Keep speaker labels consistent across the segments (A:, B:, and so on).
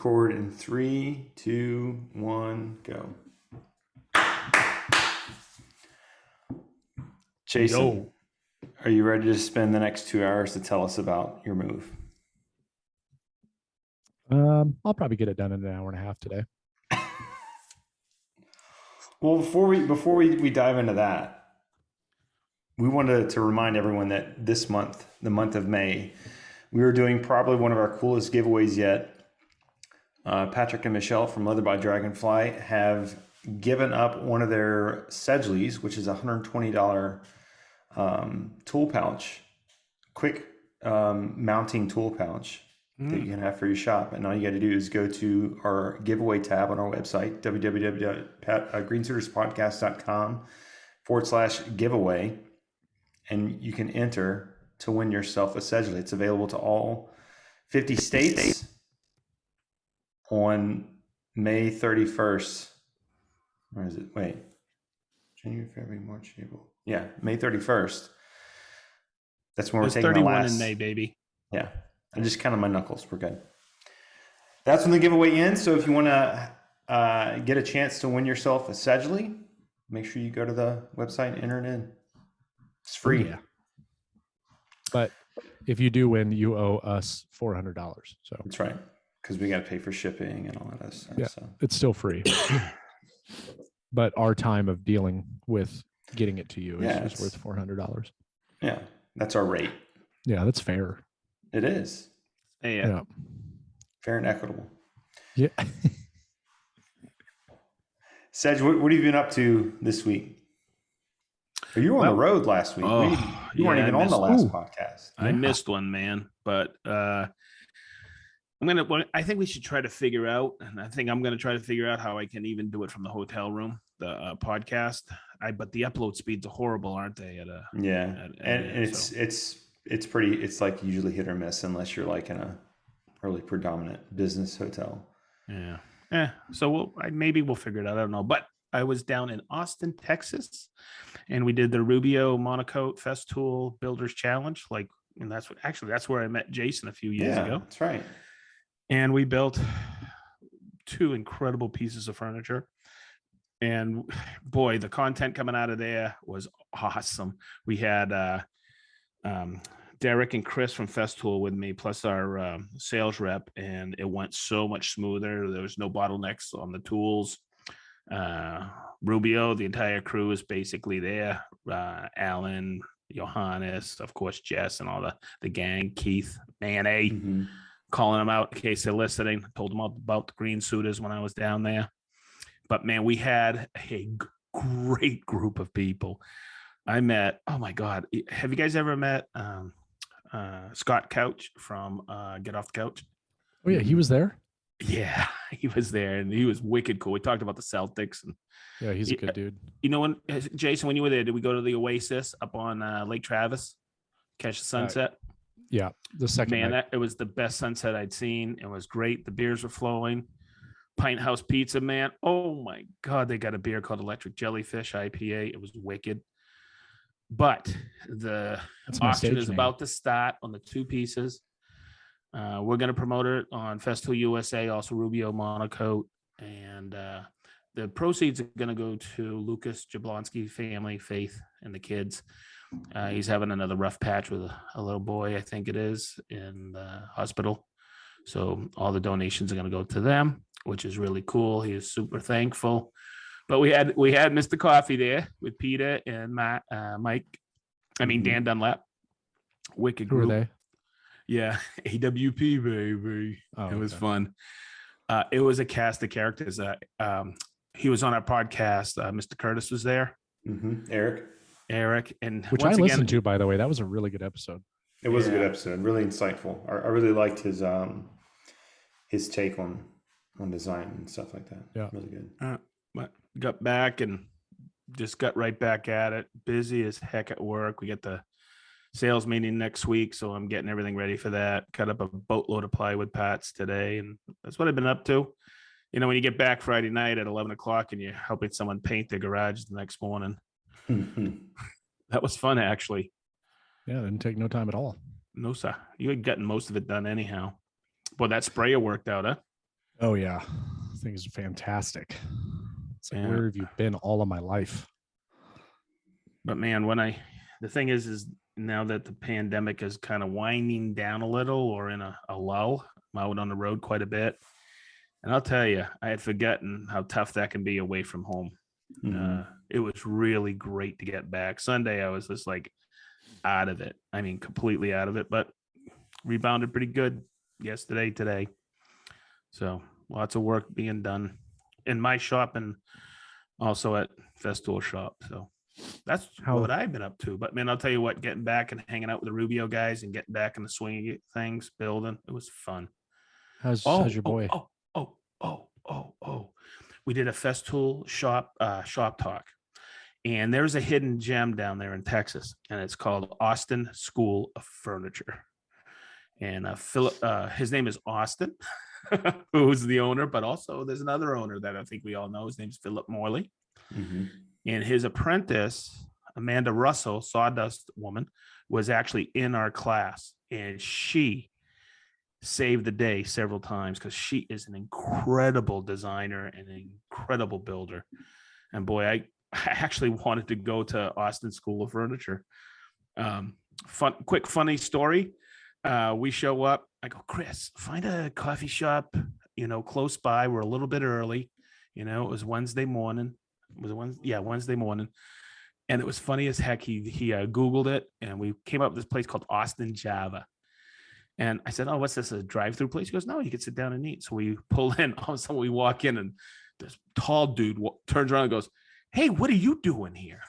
A: Record in 3, 2, 1, go. Jason, are you ready to spend the next 2 hours to tell us about your move?
B: I'll probably get it done in an hour and a half today.
A: Well, before we dive into that, we wanted to remind everyone that this month, the month of May, we are doing probably one of our coolest giveaways yet. Patrick and Michelle from Leather by Dragonfly have given up one of their Sedgleys, which is a $120 tool pouch, quick mounting tool pouch that you can have for your shop. And all you got to do is go to our giveaway tab on our website, www.greensuiterspodcast.com/giveaway. And you can enter to win yourself a Sedgley. It's available to all 50 states on May 31st. Where is it? Wait. January, February, March, April. Yeah, May 31st. That's when we're taking
C: 31
A: the last.
C: in May, baby.
A: Yeah. I just counted my knuckles. We're good. That's when the giveaway ends. So if you want to get a chance to win yourself a Sedgley, make sure you go to the website and enter it in. It's free.
B: Yeah. But if you do win, you owe us $400. So
A: that's right. Because we got to pay for shipping and all that other stuff.
B: Yeah,
A: so.
B: It's still free. But our time of dealing with getting it to you is worth $400.
A: Yeah, that's our rate.
B: Yeah, that's fair.
A: It is.
C: Yeah.
A: Fair and equitable.
B: Yeah.
A: Sedge, what have you been up to this week? You were on the road last week. You weren't even on the last podcast.
C: I missed one, man. But I think we should try to figure out, and I think I'm going to try to figure out how I can even do it from the hotel room, the podcast. But the upload speeds are horrible, aren't they?
A: It's pretty. It's like usually hit or miss unless you're like in a really predominant business hotel.
C: Yeah. So maybe we'll figure it out. I don't know. But I was down in Austin, Texas, and we did the Rubio Monocoat Festool Builders Challenge. And that's where I met Jason a few years ago.
A: That's right.
C: And we built 2 incredible pieces of furniture. And boy, the content coming out of there was awesome. We had Derek and Chris from Festool with me, plus our sales rep, and it went so much smoother. There was no bottlenecks on the tools. Rubio, the entire crew is basically there. Alan, Johannes, of course, Jess, and all the gang, Keith, Manny, calling them out in case they're listening. Told them about the green suiters when I was down there. But man, we had a great group of people. I met, oh my God, have you guys ever met Scott Couch from Get Off the Couch?
B: Oh yeah, he was there?
C: Yeah, he was there, and he was wicked cool. We talked about the Celtics. And
B: yeah, he's a good dude.
C: You know, Jason, when you were there, did we go to the Oasis up on Lake Travis, catch the sunset?
B: Yeah, the second night.
C: It was the best sunset I'd seen. It was great. The beers were flowing. Pint House Pizza, man. Oh my God, they got a beer called Electric Jellyfish IPA. It was wicked. But the auction is about to start on the 2 pieces. We're going to promote it on Festool USA, also Rubio Monocoat, and the proceeds are going to go to Lucas Jablonski family, Faith, and the kids. He's having another rough patch with a little boy, I think it is, in the hospital. So all the donations are going to go to them, which is really cool. He is super thankful. But we had Mr. Coffee there with Peter and Mike. Dan Dunlap. Wicked group.
B: Who are they?
C: Yeah, AWP, baby. It was fun. It was a cast of characters. He was on our podcast. Mr. Curtis was there. Eric, and
B: which I listened to, by the way. That was a really good episode.
A: It was a good episode. Really insightful. I really liked his take on design and stuff like that.
B: Yeah,
A: really good.
C: But got back and just got right back at it. Busy as heck at work. We get the sales meeting next week, so I'm getting everything ready for that. Cut up a boatload of plywood pats today, and that's what I've been up to. You know, when you get back Friday night at 11 o'clock and you're helping someone paint their garage the next morning. That was fun, actually.
B: Yeah, it didn't take no time at all.
C: No, sir. You had gotten most of it done anyhow. Boy, that sprayer worked out, huh?
B: Oh yeah, things are fantastic. It's like, where have you been all of my life?
C: But man, the thing is now that the pandemic is kind of winding down a little or in a lull, I'm out on the road quite a bit. And I'll tell you, I had forgotten how tough that can be away from home. It was really great to get back. Sunday, I was just like out of it. I mean, completely out of it, but rebounded pretty good yesterday, today. So lots of work being done in my shop and also at Festool shop. So that's what I've been up to. But man, I'll tell you what, getting back and hanging out with the Rubio guys and getting back in the swing of things, building, it was fun.
B: How's your boy?
C: We did a Festool shop talk. And there's a hidden gem down there in Texas, and it's called Austin School of Furniture. And Philip, his name is Austin, who's the owner, but also there's another owner that I think we all know. His name's Philip Morley. And his apprentice, Amanda Russell, Sawdust Woman, was actually in our class, and she saved the day several times because she is an incredible designer and an incredible builder. And boy, I actually wanted to go to Austin School of Furniture. Quick funny story. We show up. I go, Chris, find a coffee shop, close by. We're a little bit early. It was Wednesday morning. Wednesday morning. And it was funny as heck. He Googled it, and we came up with this place called Austin Java. And I said, oh, what's this, a drive-through place? He goes, no, you can sit down and eat. So we pull in. All of a sudden we walk in, and this tall dude turns around and goes, hey, what are you doing here?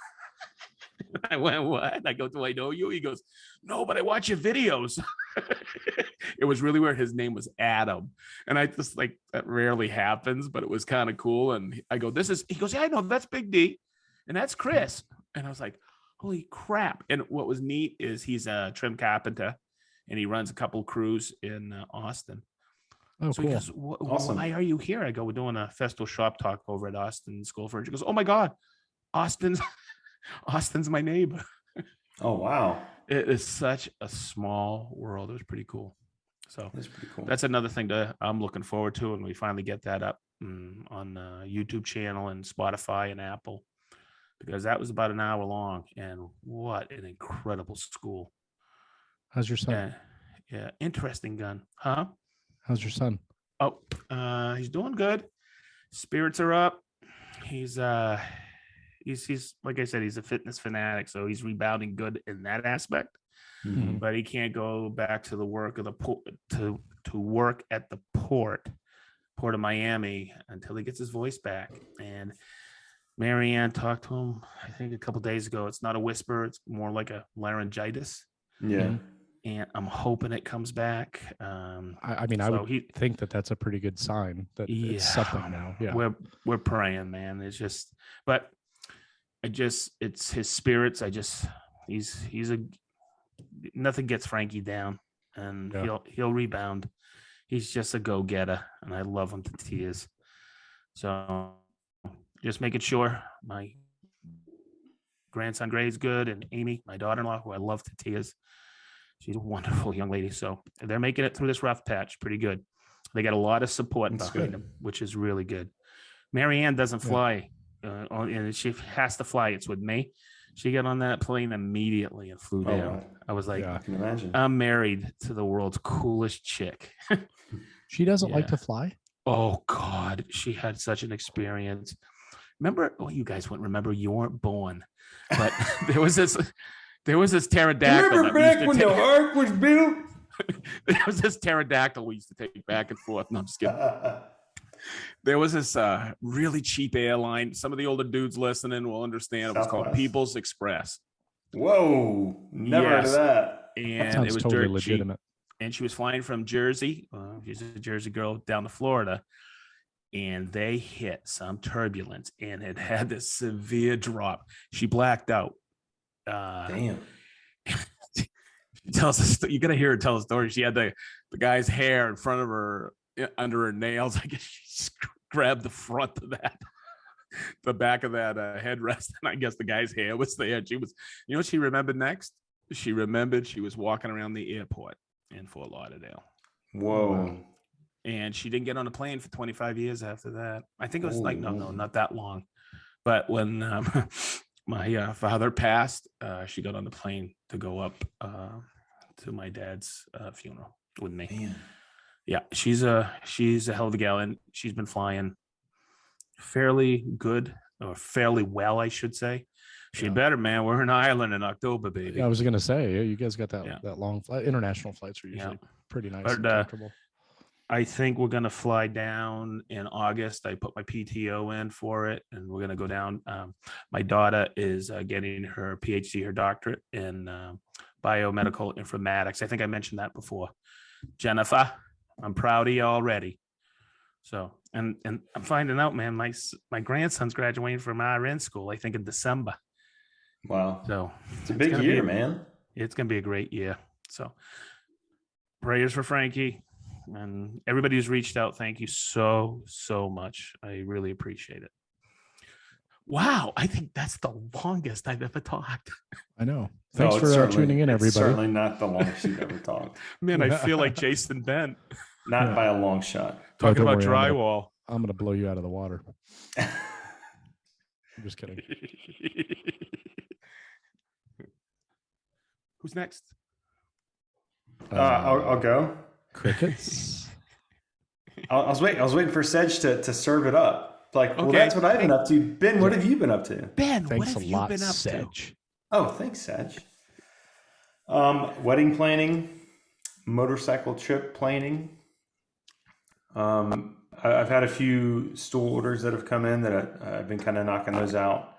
C: I went, what? I go, do I know you? He goes, no, but I watch your videos. It was really weird. His name was Adam. And I just that rarely happens, but it was kind of cool. And I go, he goes, yeah, I know, that's Big D. And that's Chris. And I was like, holy crap. And what was neat is he's a trim carpenter, and he runs a couple crews in Austin.
B: Oh, so cool.
C: He goes, awesome. Why are you here? I go, we're doing a Festool shop talk over at Austin School of Furniture. He goes, oh my God, Austin's my neighbor.
A: Oh, wow.
C: It is such a small world. It was pretty cool. So
A: that's pretty cool.
C: That's another thing I'm looking forward to when we finally get that up on the YouTube channel and Spotify and Apple, because that was about an hour long, and what an incredible school.
B: How's your son?
C: Yeah, interesting gun. Huh?
B: How's your son?
C: Oh, he's doing good. Spirits are up. He's like I said, he's a fitness fanatic, so he's rebounding good in that aspect. Mm-hmm. But he can't go back to the work of the port to work at the port of Miami until he gets his voice back. And Marianne talked to him, I think, a couple of days ago. It's not a whisper; it's more like a laryngitis.
A: Yeah.
C: And I'm hoping it comes back.
B: I would think that's a pretty good sign that it's something now. Yeah,
C: we're praying, man. It's just, but it's his spirits. He's nothing gets Frankie down, and he'll rebound. He's just a go-getter, and I love him to tears. So just making sure my grandson Gray's good, and Amy, my daughter-in-law, who I love to tears. She's a wonderful young lady. So they're making it through this rough patch pretty good. They got a lot of support behind them, which is really good. Marianne doesn't fly, and she has to fly. It's with me. She got on that plane immediately and flew down. Wow. I was like,
A: I can imagine.
C: I'm married to the world's coolest chick.
B: She doesn't like to fly?
C: Oh, God. She had such an experience. Remember, you guys wouldn't remember, you weren't born, but there was this pterodactyl.
A: Remember back when the ark was built?
C: There was this pterodactyl we used to take back and forth. No, I'm just kidding. There was this really cheap airline. Some of the older dudes listening will understand. It was called People's Express.
A: Whoa. Never heard of that.
C: And it was
B: totally
C: dirt
B: legitimate.
C: cheap. And she was flying from Jersey. She's a Jersey girl down to Florida. And they hit some turbulence, and it had this severe drop. She blacked out.
A: Damn.
C: She tells us, you gotta hear her tell a story. She had the guy's hair in front of her, under her nails. I guess she grabbed the front of that, the back of that headrest, and I guess the guy's hair was there. She was, you know what she remembered next? She remembered she was walking around the airport in Fort Lauderdale.
A: Whoa.
C: and she didn't get on a plane for 25 years after that. I think it was like, no,
A: Ooh.
C: not that long. But when my father passed, she got on the plane to go up to my dad's funeral with me.
A: Man.
C: Yeah, she's a hell of a gal, and she's been flying fairly good, or fairly well, I should say. She better, man. We're in Ireland in October, baby.
B: I was gonna say, you guys got that
C: Yeah.
B: that long flight. International flights are usually pretty nice
C: But,
B: and comfortable.
C: I think we're gonna fly down in August. I put my PTO in for it, and we're gonna go down. My daughter is getting her PhD, her doctorate in biomedical informatics. I think I mentioned that before. Jennifer, I'm proud of you already. So, and I'm finding out, man, my grandson's graduating from RN school, I think in December.
A: Wow.
C: So
A: it's a big year, man.
C: It's going to be a great year. So prayers for Frankie and everybody who's reached out. Thank you so much. I really appreciate it. Wow. I think that's the longest I've ever talked.
B: I know. Thanks for tuning in, everybody.
A: Certainly not the longest you've ever talked.
C: Man, I feel like Jason Bent.
A: Not by a long shot.
C: Talking about drywall.
B: I'm going to blow you out of the water. I'm just kidding.
C: Who's next?
A: I'll go.
B: Crickets.
A: I was waiting for Sedge to serve it up. Like, well, that's what I've been up to. Ben, what have you been up to?
C: Ben,
B: thanks
C: what have
B: a lot,
C: you been up
B: Sedge.
C: to?
A: Oh, thanks, Sedge. Wedding planning, motorcycle trip planning. I've had a few stool orders that have come in that I've been kind of knocking those out.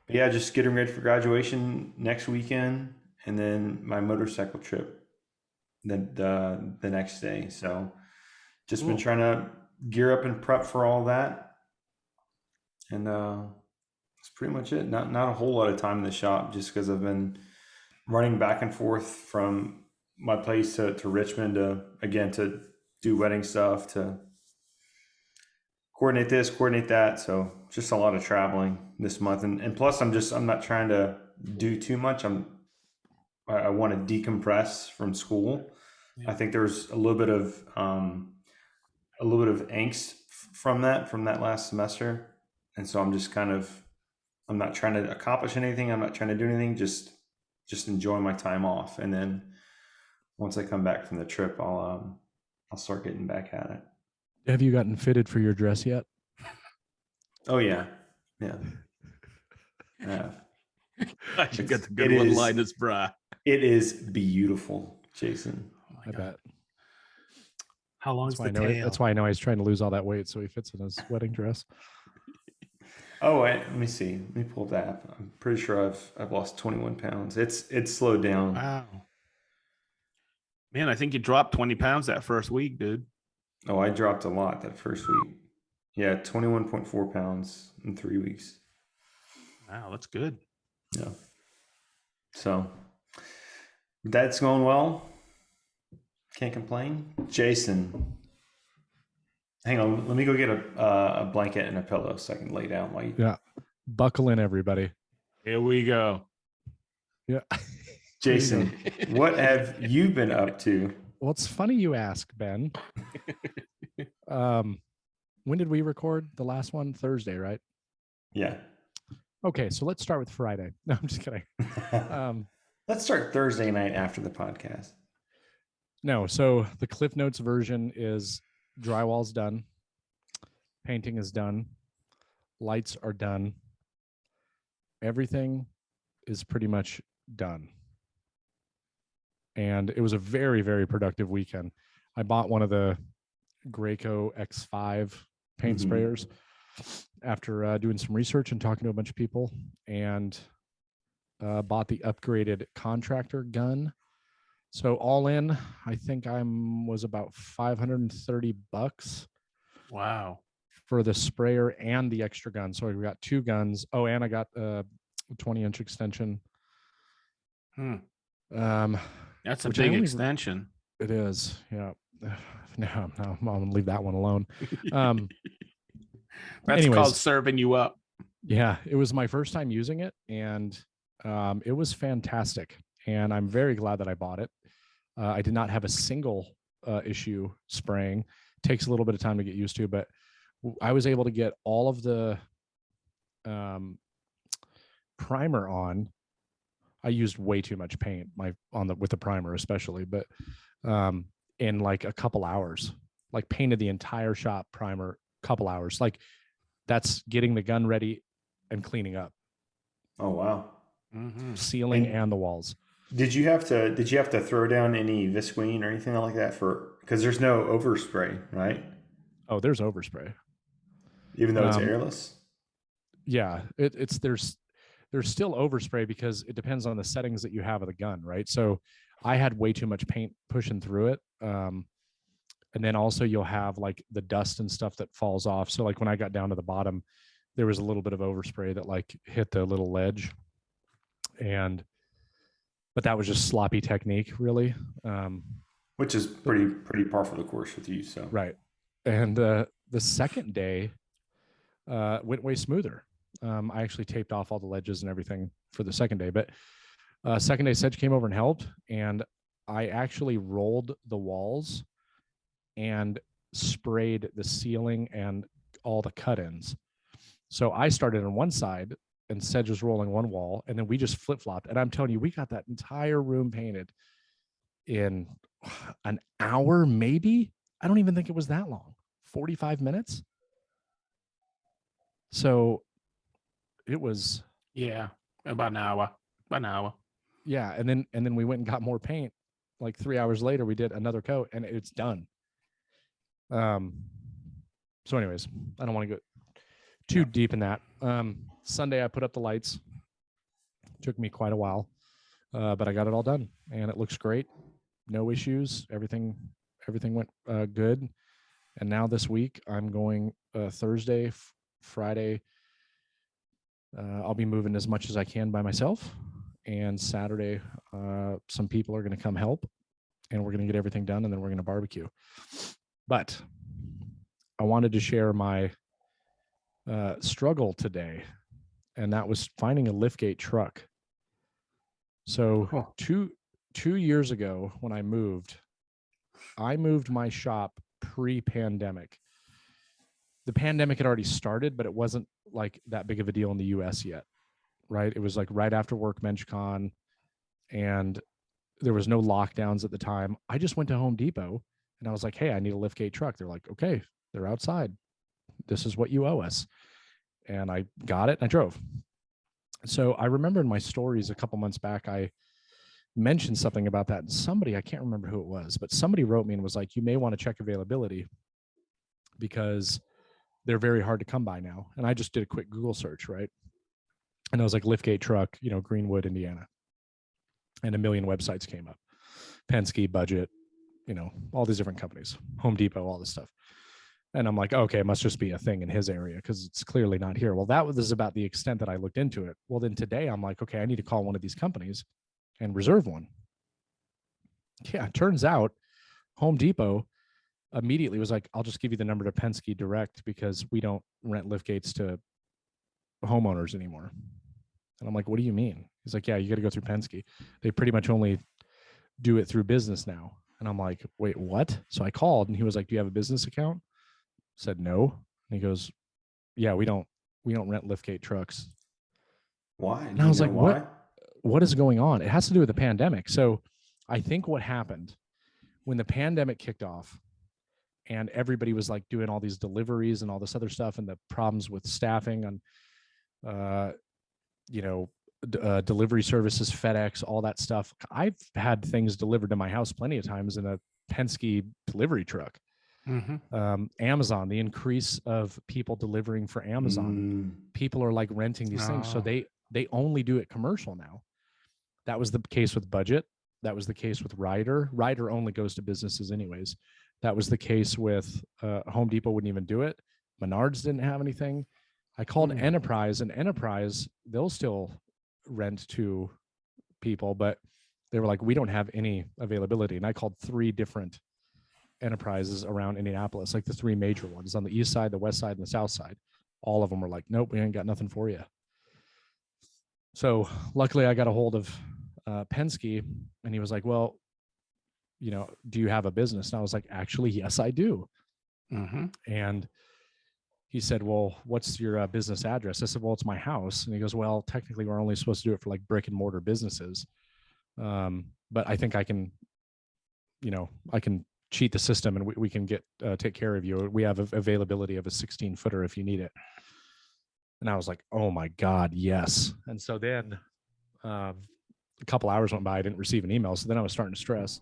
A: Yeah, just getting ready for graduation next weekend, and then my motorcycle trip the next day. So just been trying to gear up and prep for all that. And that's pretty much it. Not a whole lot of time in the shop, just because I've been running back and forth from my place to Richmond to do wedding stuff, to coordinate this, coordinate that. So just a lot of traveling this month. And plus I'm not trying to do too much. I want to decompress from school. Yeah. I think there's a little bit of angst from that last semester. And so I'm just I'm not trying to accomplish anything. I'm not trying to do anything, just enjoy my time off. And then once I come back from the trip, I'll start getting back at it.
B: Have you gotten fitted for your dress yet?
A: Oh yeah. Yeah.
C: I should get the good one-liners bra.
A: It is beautiful, Jason.
B: Oh I bet.
C: How long is the tail?
B: That's why I know he's trying to lose all that weight so he fits in his wedding dress.
A: Oh, wait, let me see. Let me pull that up. I'm pretty sure I've lost 21 pounds. It's slowed down.
C: Wow. Man, I think you dropped 20 pounds that first week, dude.
A: Oh, I dropped a lot that first week. Yeah, 21.4 pounds in 3 weeks.
C: Wow, that's good.
A: Yeah. So that's going well. Can't complain. Jason, hang on. Let me go get a blanket and a pillow so I can lay down while you.
B: Yeah. Buckle in, everybody.
C: Here we go.
B: Yeah.
A: Jason, what have you been up to?
B: Well, it's funny you ask, Ben. When did we record the last one? Thursday, right?
A: Yeah.
B: Okay, so let's start with Friday. No, I'm just kidding.
A: Let's start Thursday night after the podcast.
B: No, so the Cliff Notes version is drywall's done, painting is done, lights are done, everything is pretty much done. And it was a very, very productive weekend. I bought one of the Graco X5 paint sprayers after doing some research and talking to a bunch of people, and bought the upgraded contractor gun. So all in, I think was about $530.
C: Wow.
B: For the sprayer and the extra gun. So we got two guns. Oh, and I got a 20-inch extension.
C: That's a big extension.
B: It is. Yeah. No, I'm going to leave that one alone.
C: That's called serving you up.
B: Yeah. It was my first time using it, and it was fantastic. And I'm very glad that I bought it. I did not have a single issue spraying. Takes a little bit of time to get used to, but I was able to get all of the primer on. I used way too much paint with the primer especially, but in like a couple hours, like painted the entire shop primer, couple hours. Like that's getting the gun ready and cleaning up.
A: Oh wow.
B: Ceiling and the walls.
A: Did you have to throw down any Visqueen or anything like that because there's no overspray, right?
B: Oh, there's overspray.
A: Even though it's airless?
B: Yeah, there's still overspray because it depends on the settings that you have of the gun, right? So I had way too much paint pushing through it. And then also you'll have like the dust and stuff that falls off. So like when I got down to the bottom, there was a little bit of overspray that like hit the little ledge. But that was just sloppy technique, really.
A: Which is pretty par for the course with you. So
B: right. And the second day went way smoother. I actually taped off all the ledges and everything for the second day, but second day Sedge came over and helped, and I actually rolled the walls and sprayed the ceiling and all the cut-ins. So I started on one side and Sedge was rolling one wall, and then we just flip-flopped. And I'm telling you, we got that entire room painted in an hour, maybe. I don't even think it was that long. 45 minutes. So it was
C: about an hour.
B: Yeah, and then we went and got more paint. Like 3 hours later, we did another coat, and it's done. So anyways, I don't want to go too deep in that. Sunday I put up the lights. Took me quite a while, but I got it all done, and it looks great. No issues. Everything went good. And now this week I'm going Thursday, Friday. I'll be moving as much as I can by myself. And Saturday, some people are going to come help, and we're going to get everything done, and then we're going to barbecue. But I wanted to share my struggle today, and that was finding a liftgate truck. So 2 years ago when I moved my shop pre-pandemic. The pandemic had already started, but it wasn't like that big of a deal in the US yet, right? It was like right after WorkbenchCon, and there was no lockdowns at the time. I just went to Home Depot and I was like, hey, I need a liftgate truck. They're like, okay, they're outside. This is what you owe us. And I got it and I drove. So I remember in my stories a couple months back, I mentioned something about that. And somebody, I can't remember who it was, but somebody wrote me and was like, you may want to check availability because they're very hard to come by now. And I just did a quick Google search, right? And I was like, liftgate truck, Greenwood, Indiana. And a million websites came up. Penske, Budget, all these different companies, Home Depot, all this stuff. And I'm like, okay, it must just be a thing in his area because it's clearly not here. Well, that was about the extent that I looked into it. Well, then today I'm like, okay, I need to call one of these companies and reserve one. Yeah, it turns out Home Depot immediately was like, I'll just give you the number to Penske direct because we don't rent liftgates to homeowners anymore. And I'm like, what do you mean? He's like, yeah, you got to go through Penske. They pretty much only do it through business now. And I'm like, wait, what? So I called and he was like, do you have a business account? I said, no. And he goes, yeah, we don't rent liftgate trucks.
A: Why?
B: And I was like, what is going on? It has to do with the pandemic. So I think what happened when the pandemic kicked off and everybody was like doing all these deliveries and all this other stuff and the problems with staffing and, delivery services, FedEx, all that stuff. I've had things delivered to my house plenty of times in a Penske delivery truck.
C: Mm-hmm.
B: Amazon, the increase of people delivering for Amazon. People are like renting these things. So they only do it commercial now. That was the case with Budget. That was the case with Ryder. Ryder only goes to businesses anyways. That was the case with Home Depot wouldn't even do it. Menards didn't have anything. I called Enterprise, and Enterprise, they'll still rent to people, but they were like, we don't have any availability. And I called 3 different enterprises around Indianapolis, like the 3 major ones on the east side, the west side, and the south side. All of them were like, nope, we ain't got nothing for you. So luckily I got a hold of Penske, and he was like, well, do you have a business? And I was like, actually, yes, I do.
C: Mm-hmm.
B: And he said, well, what's your business address? I said, well, it's my house. And he goes, well, technically we're only supposed to do it for like brick and mortar businesses. But I think I can cheat the system and we can take care of you. We have availability of a 16-footer if you need it. And I was like, oh my God, yes. And so then a couple hours went by, I didn't receive an email. So then I was starting to stress.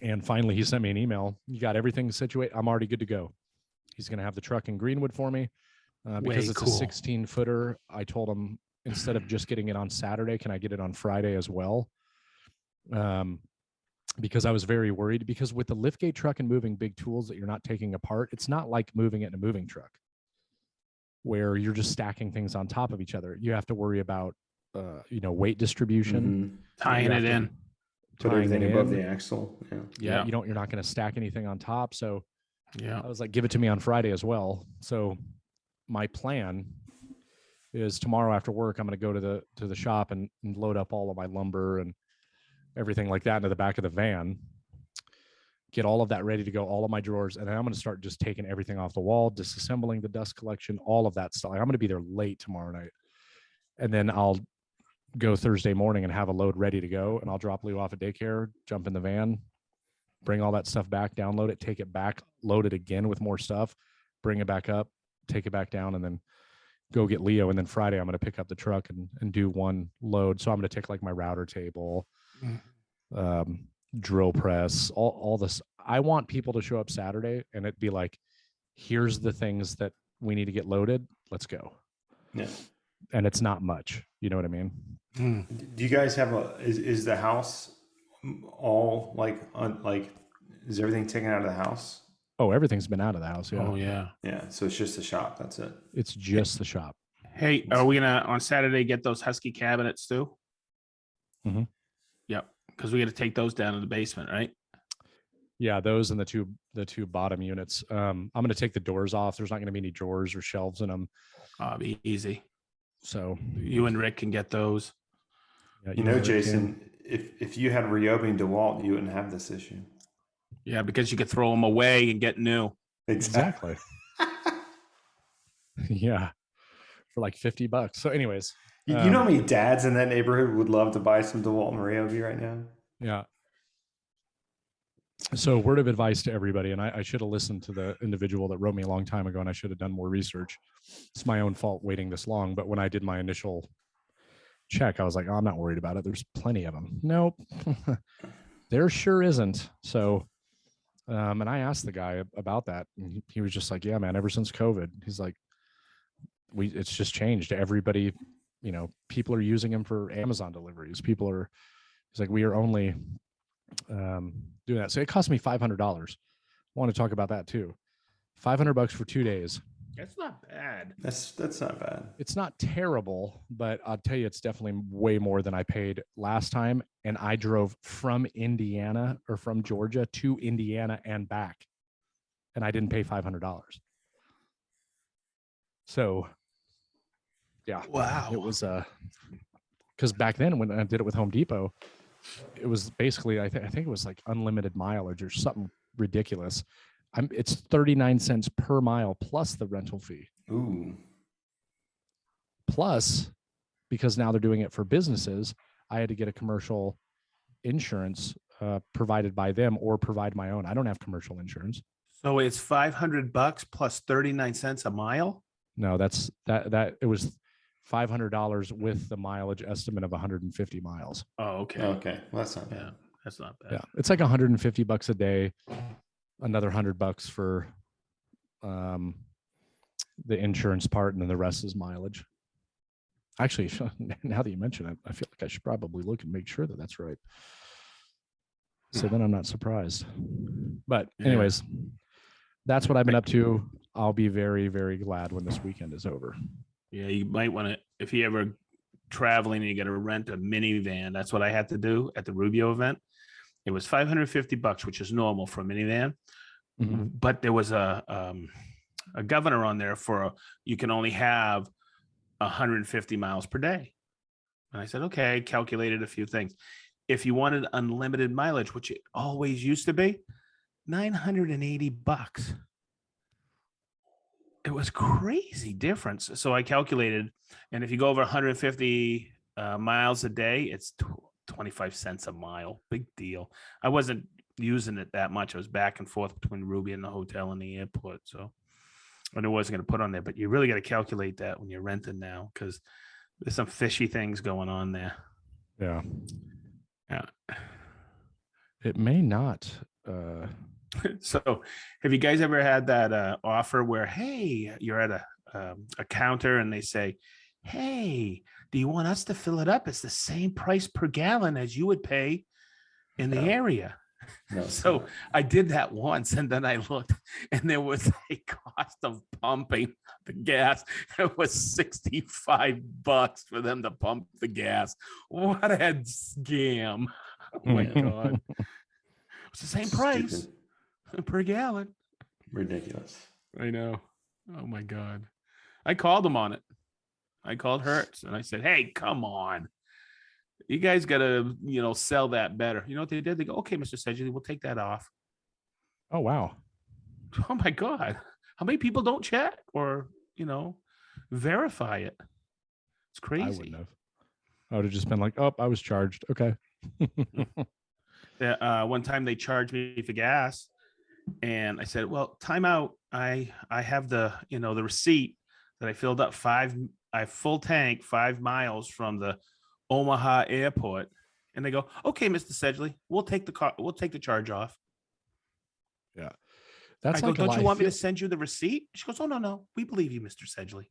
B: And finally he sent me an email. You got everything situated. I'm already good to go. He's going to have the truck in Greenwood for me. Because it's
C: cool.
B: a 16-footer. I told him, instead of just getting it on Saturday, can I get it on Friday as well? Because I was very worried, because with the liftgate truck and moving big tools that you're not taking apart, it's not like moving it in a moving truck where you're just stacking things on top of each other. You have to worry about, weight distribution,
C: tying it in,
A: put everything above the axle.
B: Yeah. You're not going to stack anything on top. So
C: yeah,
B: I was like, give it to me on Friday as well. So my plan is tomorrow after work, I'm going to go to the shop and load up all of my lumber and everything like that into the back of the van, get all of that ready to go, all of my drawers. And then I'm going to start just taking everything off the wall, disassembling the dust collection, all of that stuff. I'm going to be there late tomorrow night. And then I'll go Thursday morning and have a load ready to go. And I'll drop Lou off at daycare, jump in the van, bring all that stuff back, download it, take it back, load it again with more stuff, bring it back up, take it back down, and then go get Leo. And then Friday, I'm going to pick up the truck and do one load. So I'm going to take like my router table, drill press, all this. I want people to show up Saturday and it'd be like, here's the things that we need to get loaded. Let's go.
A: Yeah.
B: And it's not much. You know what I mean?
A: Do you guys have is the house all is everything taken out of the house?
B: Oh, everything's been out of the house. Yeah.
C: Oh yeah.
A: Yeah. So it's just the shop. That's it.
B: It's just the shop.
C: Hey, are we gonna on Saturday get those Husky cabinets too?
B: Mm-hmm.
C: Yep. Because we got to take those down in the basement, right?
B: Yeah, those and the two bottom units. I'm going to take the doors off. There's not going to be any drawers or shelves in them.
C: It'll be easy.
B: So
C: you and Rick can get those.
B: Yeah,
A: Jason, if you had Ryobi DeWalt, you wouldn't have this issue.
C: Yeah, because you could throw them away and get new.
B: Exactly. Yeah, for like $50. So, anyways,
A: you know how many dads in that neighborhood would love to buy some DeWalt and Ryobi right now?
B: Yeah. So, word of advice to everybody, and I should have listened to the individual that wrote me a long time ago, and I should have done more research. It's my own fault waiting this long, but when I did my initial check, I was like, oh, I'm not worried about it. There's plenty of them. Nope. There sure isn't. So, and I asked the guy about that, and he was just like, yeah, man, ever since COVID, he's like, it's just changed. Everybody, people are using them for Amazon deliveries. He's like, we are only doing that. So it cost me $500. I want to talk about that too. $500 for 2 days.
C: That's not bad.
A: That's not bad.
B: It's not terrible, but I'll tell you, it's definitely way more than I paid last time. And I drove from Indiana or from Georgia to Indiana and back, and I didn't pay $500. So, yeah,
C: wow,
B: it was because back then when I did it with Home Depot, it was basically I think it was like unlimited mileage or something ridiculous. It's 39 cents per mile plus the rental fee.
A: Ooh.
B: Plus, because now they're doing it for businesses, I had to get a commercial insurance provided by them or provide my own. I don't have commercial insurance.
C: So it's $500 plus 39 cents a mile?
B: No, that it was $500 with the mileage estimate of 150 miles.
C: Oh, okay.
A: Okay. Well, that's not bad.
C: Yeah, that's not bad.
B: Yeah. It's like $150 a day, another $100 for the insurance part, and then the rest is mileage. Actually, now that you mention it, I feel like I should probably look and make sure that that's right. So then I'm not surprised. But anyways, that's what I've been up to. I'll be very, very glad when this weekend is over.
C: Yeah, you might want to, if you ever traveling and you got to rent a minivan, that's what I had to do at the Rubio event. It was $550, which is normal for a minivan. Mm-hmm. But there was a governor on there for you can only have 150 miles per day. And I said, okay, calculated a few things. if you wanted unlimited mileage, which it always used to be, $980. It was crazy difference. So I calculated, and if you go over 150 miles a day, it's 25 cents a mile. Big deal. I wasn't using it that much. I was back and forth between Ruby and the hotel and the airport. So I wasn't going to put on there, but you really got to calculate that when you're renting now, because there's some fishy things going on there.
B: Yeah.
C: Yeah.
B: It may not.
C: So have you guys ever had that offer where, hey, you're at a counter and they say, hey, do you want us to fill it up? It's the same price per gallon as you would pay in the area.
A: No,
C: So I did that once, and then I looked, and there was a cost of pumping the gas. It was $65 for them to pump the gas. What a scam. Oh my God. It's the same price per gallon.
A: Ridiculous.
C: I know. Oh my God. I called them on it. I called Hertz and I said, hey, come on. You guys got to, sell that better. You know what they did? They go, okay, Mr. Sedgley, we'll take that off.
B: Oh, wow.
C: Oh my God. How many people don't check or, verify it? It's crazy.
B: I wouldn't have. I would have just been like, oh, I was charged. Okay.
C: One time they charged me for gas, and I said, well, time out. I have the receipt that I filled up full tank 5 miles from the Omaha airport. And they go, okay, Mr. Sedgley, we'll take the charge off.
B: Yeah. That's
C: I go, don't you want me to send you the receipt? She goes, oh, no, we believe you, Mr. Sedgley.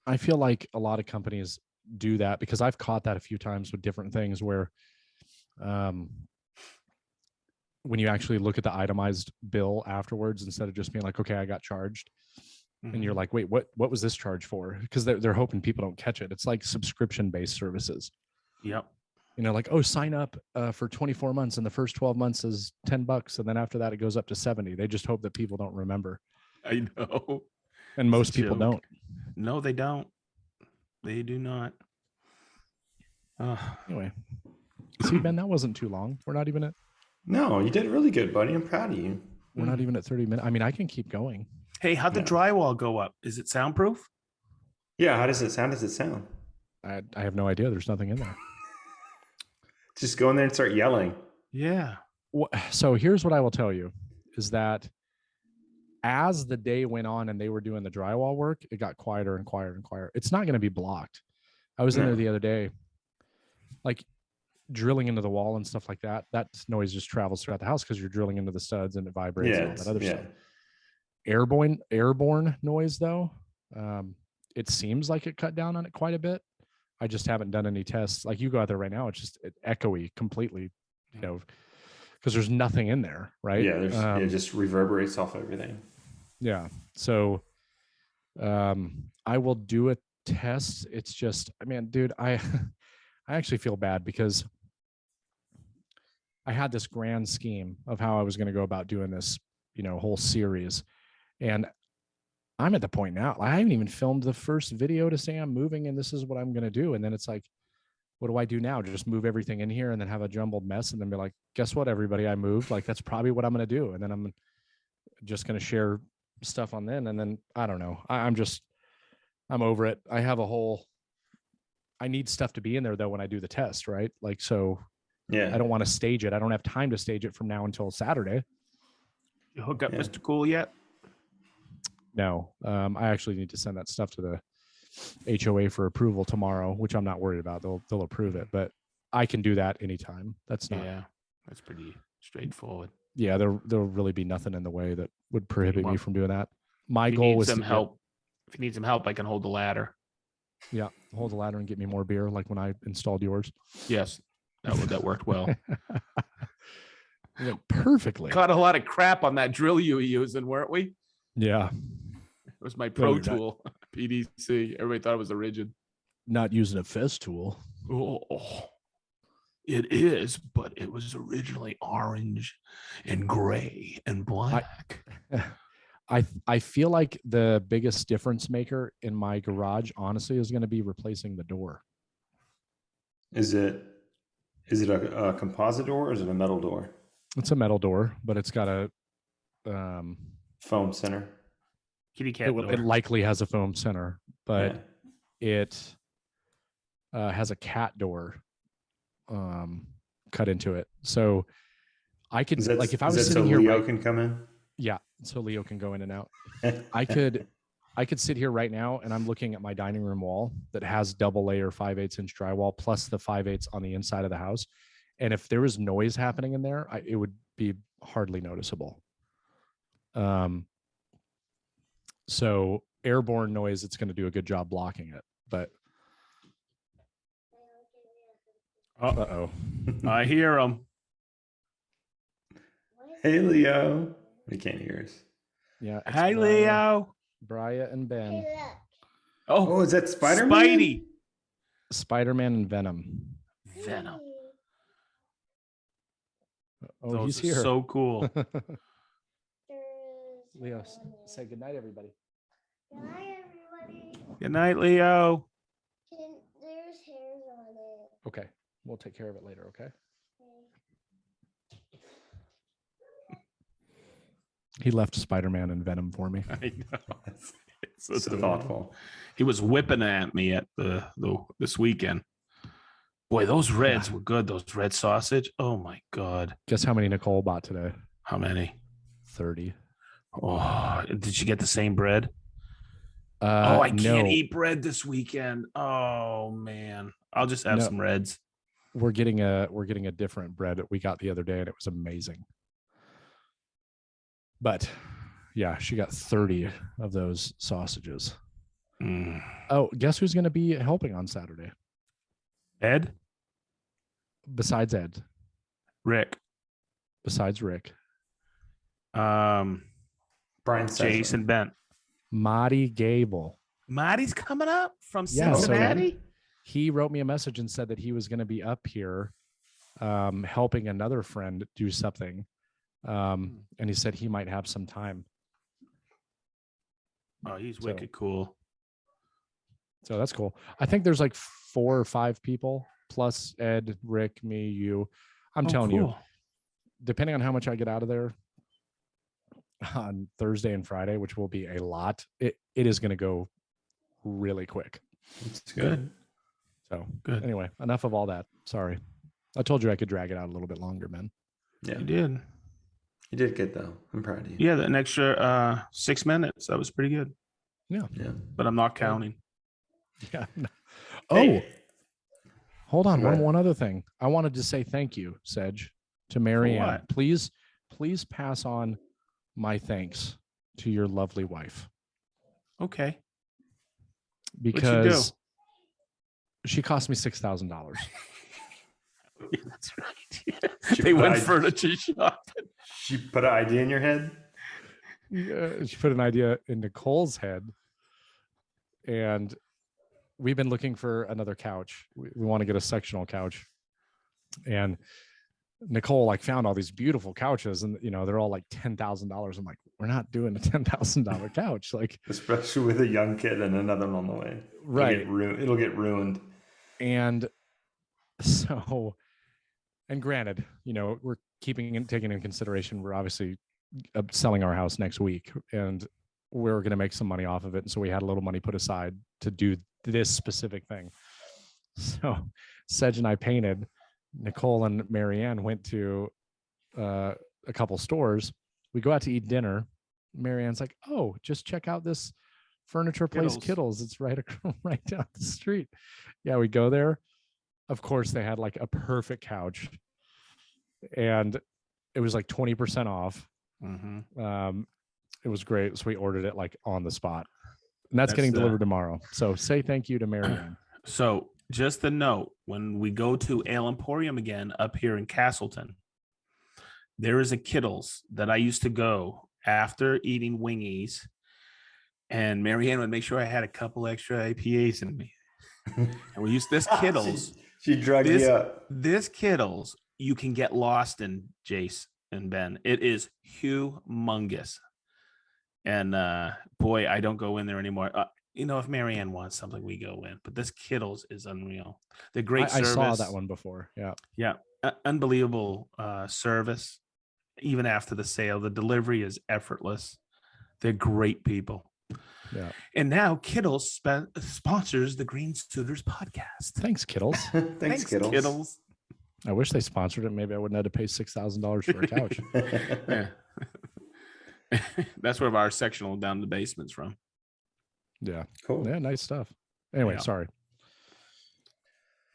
B: I feel like a lot of companies do that, because I've caught that a few times with different things where when you actually look at the itemized bill afterwards, instead of just being like, okay, I got charged. And you're like, wait, what was this charge for? Because they're hoping people don't catch it. It's like subscription-based services.
C: Yep.
B: Like, oh, sign up for 24 months, and the first 12 months is $10, and then after that it goes up to 70. They just hope that people don't remember.
C: I know.
B: And most people don't.
C: No, they don't. They do not.
B: Anyway, see, Ben, that wasn't too long. We're not even at.
A: No, you did really good, buddy. I'm proud of you.
B: We're not even at 30 minutes. I mean, I can keep going.
C: Hey, how'd the drywall go up? Is it soundproof?
A: Yeah. How does it sound?
B: I have no idea. There's nothing in there.
A: Just go in there and start yelling.
C: Yeah.
B: So here's what I will tell you is that as the day went on and they were doing the drywall work, it got quieter and quieter and quieter. It's not going to be blocked. I was in there the other day, like drilling into the wall and stuff like that. That noise just travels throughout the house because you're drilling into the studs and it vibrates and all that other stuff. Airborne noise, though, it seems like it cut down on it quite a bit. I just haven't done any tests. Like, you go out there right now, it's just echoey completely, because there's nothing in there, right?
A: Yeah, it just reverberates off everything.
B: Yeah. So I will do a test. It's just, I mean, dude, I actually feel bad because I had this grand scheme of how I was going to go about doing this, whole series. And I'm at the point now, I haven't even filmed the first video to say I'm moving and this is what I'm going to do. And then it's like, what do I do now? Just move everything in here and then have a jumbled mess and then be like, guess what, everybody, I moved. Like, that's probably what I'm going to do. And then I'm just going to share stuff on then. And then I don't know. I'm over it. I need stuff to be in there though when I do the test, right? Like, so yeah, I don't want to stage it. I don't have time to stage it from now until Saturday.
C: You hook up Mr. Cool yet?
B: No, I actually need to send that stuff to the HOA for approval tomorrow, which I'm not worried about. They'll approve it, but I can do that anytime. That's pretty straightforward. Yeah, there'll really be nothing in the way that would prohibit me from doing that. My goal was to help.
C: If you need some help, I can hold the ladder.
B: Yeah, hold the ladder and get me more beer, like when I installed yours.
C: Yes, that worked well.
B: It went perfectly.
C: Caught a lot of crap on that drill you were using, weren't we?
B: Yeah.
C: It was my Pro Tool, PDC. Everybody thought it was a rigid.
B: Not using a fist tool.
C: Oh, it is, but it was originally orange and gray and black.
B: I feel like the biggest difference maker in my garage, honestly, is going to be replacing the door.
A: Is it? Is it a composite door or is it a metal door?
B: It's a metal door, but it's got a
A: Foam center.
C: Kitty cat door.
B: it likely has a foam center, but
A: Yeah.
B: it has a cat door cut into it. So I could, like, if I was sitting
A: so
B: here,
A: Leo can come in.
B: yeah, so Leo can go in and out. I could sit here right now and I'm looking at my dining room wall that has double layer 5/8 inch drywall plus the 5/8 on the inside of the house. And if there was noise happening in there, it would be hardly noticeable. So airborne noise, it's going to do a good job blocking it. But uh-oh.
C: I hear him.
A: Hey, Leo. We can't hear us.
B: Yeah.
C: Hi, Leo.
B: Bria and Ben.
A: Oh, is that Spider-Man?
C: Spidey.
B: Spider-Man and Venom.
C: Venom.
B: Oh,
C: Those
B: he's
C: are
B: here.
C: so cool.
B: Leo, say goodnight, everybody.
D: Good night, everybody.
C: Good night, Leo.
D: There's hairs on it.
B: Okay. We'll take care of it later, okay? He left Spider-Man and Venom for me.
C: I know. It's
A: So thoughtful.
C: He was whipping at me at this weekend. Boy, those reds were good. Those red sausage. Oh my God.
B: Guess how many Nicole bought today?
C: How many?
B: 30.
C: Oh, did you get the same bread? I can't
B: no.
C: eat bread this weekend. Oh man. I'll just have some reds.
B: We're getting a different bread that we got the other day and it was amazing. But yeah, she got 30 of those sausages. Oh, guess who's going to be helping on Saturday?
C: Ed?
B: Besides Ed.
C: Rick.
B: Besides Rick.
A: Brian
C: Jason Bent.
B: Marty Gable.
C: Marty's coming up from
B: Yeah,
C: Cincinnati.
B: so he wrote me a message and said that he was going to be up here helping another friend do something. And he said he might have some time.
C: Oh, he's wicked cool.
B: So that's cool. I think there's like 4 or 5 people plus Ed, Rick, me, you. I'm telling you, depending on how much I get out of there on Thursday and Friday, which will be a lot, it is going to go really quick.
A: It's good.
B: So
C: good.
B: Anyway, enough of all that. Sorry. I told you I could drag it out a little bit longer, man.
A: Yeah,
C: You did.
A: You did good though. I'm proud of you.
C: Yeah, an extra 6 minutes. That was pretty good.
B: Yeah.
A: Yeah.
C: But I'm not counting.
B: Yeah. Oh,
A: Hey.
B: hold on.
A: What?
B: One other thing. I wanted to say thank you, Sedge, to Marianne.
C: what?
B: Please pass on my thanks to your lovely wife.
C: Okay.
B: Because she cost me $6,000.
C: Yeah, that's right. Yeah. They went furniture shopping.
A: She put an idea in your head?
B: She put an idea in Nicole's head. And we've been looking for another couch. We want to get a sectional couch. And Nicole found all these beautiful couches and they're all like $10,000. I'm like, we're not doing a $10,000 couch.
A: Especially with a young kid and another one on the way.
B: Right.
A: It'll get ruined.
B: And so, and granted, we're taking into consideration, we're obviously selling our house next week and we're going to make some money off of it. And so we had a little money put aside to do this specific thing. So Sedge and I painted. Nicole and Marianne went to a couple stores. We go out to eat dinner. Marianne's like, oh, just check out this furniture place, Kittles. It's right down the street. Yeah, we go there. Of course, they had a perfect couch. And it was 20% off.
C: Mm-hmm.
B: It was great. So we ordered it on the spot. And that's getting delivered tomorrow. So say thank you to Marianne.
C: So just a note, when we go to Ale Emporium again up here in Castleton, there is a Kittles that I used to go after eating wingies. And Marianne would make sure I had a couple extra IPAs in me. And we used this Kittles.
A: She drugged you up.
C: This Kittles, you can get lost in, Jace and Ben. It is humongous. And boy, I don't go in there anymore. if Marianne wants something, we go in. But this Kittles is unreal. They're great
B: I
C: service.
B: saw that one before. Yeah.
C: Yeah, unbelievable service. Even after the sale, the delivery is effortless. They're great people.
B: Yeah.
C: And now Kittles sponsors the Green Suitors podcast.
B: Thanks, Kittles.
A: Thanks, Kittles.
B: I wish they sponsored it. Maybe I wouldn't have to pay $6,000 for a couch.
C: Yeah. That's where our sectional down in the basement's from.
B: Yeah.
A: Cool.
B: Yeah, nice stuff. Anyway,
C: Yeah.
B: sorry.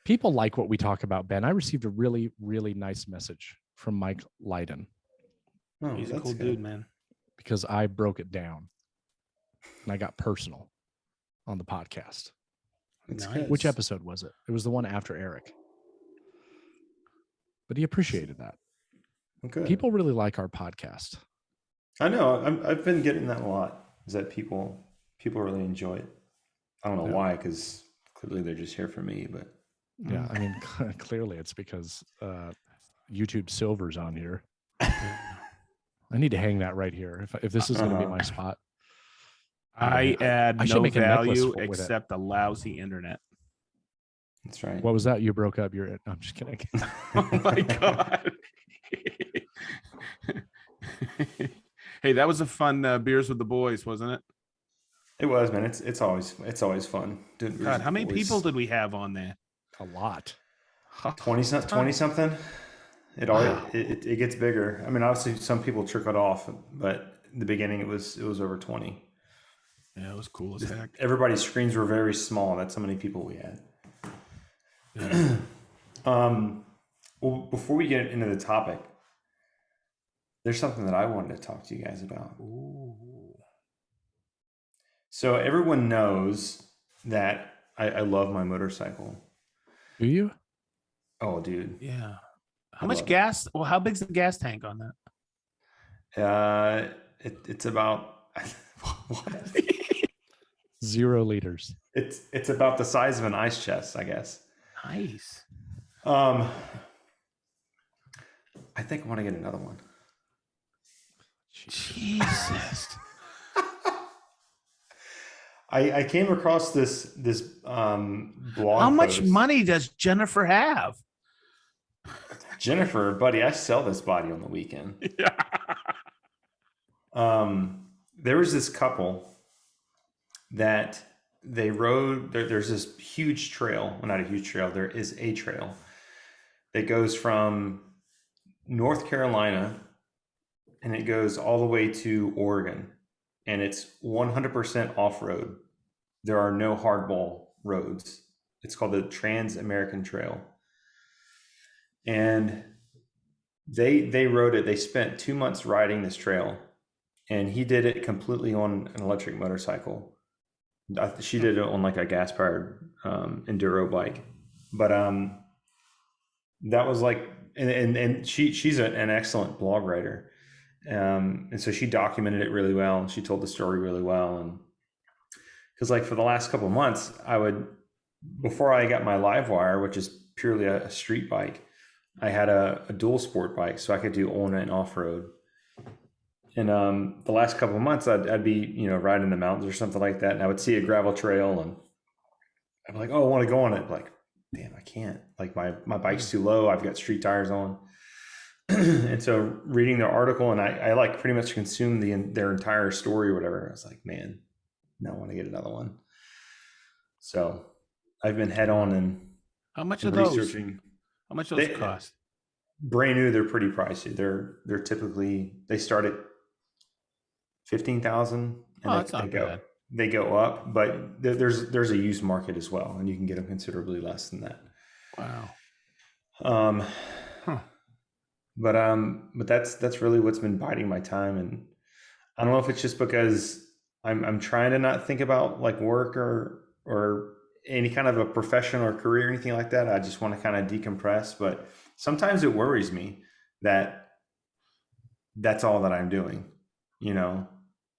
B: People like what we talk about, Ben. I received a really, really nice message from Mike Leiden
A: Oh,
C: He's a
A: that's
C: cool
A: good.
C: dude, man.
B: because I broke it down and I got personal on the podcast.
A: That's
C: Nice.
A: good.
B: Which episode was it? It was the one after Eric. But he appreciated that.
A: Okay.
B: People really like our podcast.
A: I know. I've been getting that a lot. Is that people really enjoy it? I don't know
B: Yeah.
A: why, because clearly they're just here for me. But
B: Yeah, I mean, clearly it's because YouTube Silver's on here. I need to hang that right here. If this is going to be my spot,
C: I add
B: I should
C: no
B: make a necklace
C: value
B: with it.
C: except a lousy internet.
A: that's right.
B: What was that? You broke up your. I'm just kidding.
C: Oh my god. Hey, that was a fun beers with the boys, wasn't it?
A: It was, man. It's always fun.
C: God, how many people did we have on there?
B: A lot.
A: 20 something? It always it gets bigger. I mean, obviously some people trickled off, but in the beginning it was over 20.
C: Yeah, it was cool as heck.
A: Everybody's screens were very small. That's how many people we had.
C: Yeah.
A: Well, before we get into the topic, there's something that I wanted to talk to you guys about.
C: Ooh.
A: So everyone knows that I love my motorcycle.
B: Do you?
A: Oh, dude.
C: Yeah. How
A: I
C: much
A: love
C: gas? Well, how big's the gas tank on that?
A: It's about what?
B: 0 liters.
A: It's about the size of an ice chest, I guess.
C: Nice.
A: I think I want to get another one.
C: Jesus.
A: I came across this blog.
C: How much
A: post.
C: money does Jennifer have?
A: Jennifer, buddy, I sell this body on the weekend.
C: Yeah.
A: There was this couple that they rode. There's this huge trail. Well, not a huge trail. There is a trail that goes from North Carolina and it goes all the way to Oregon, and it's 100% off-road. There are no hardball roads. It's called the Trans-American Trail. And they rode it. They spent 2 months riding this trail, and he did it completely on an electric motorcycle. She did it on like a gas-powered enduro bike, but that was like, and she's an excellent blog writer, and so she documented it really well, and she told the story really well. And because like for the last couple of months, before I got my Livewire, which is purely a street bike, I had a dual sport bike, so I could do on and off road. And the last couple of months, I'd be riding in the mountains or something like that, and I would see a gravel trail, and I'd be like, "Oh, I want to go on it." Like, damn, I can't. Like my bike's too low. I've got street tires on. And so reading their article, and I like pretty much consumed their entire story or whatever. I was like, man, now I want to get another one. So I've been head on and
C: How much are those?
A: researching.
C: How much do those cost?
A: Brand new, they're pretty pricey. They're typically, they start at 15,000, and
C: Oh, that's not bad.
A: they go up, but there's a used market as well, and you can get them considerably less than that.
C: Wow.
A: But that's really what's been biding my time, and I don't know if it's just because I'm trying to not think about like work or any kind of a profession or career or anything like that. I just want to kind of decompress, but sometimes it worries me that that's all that I'm doing.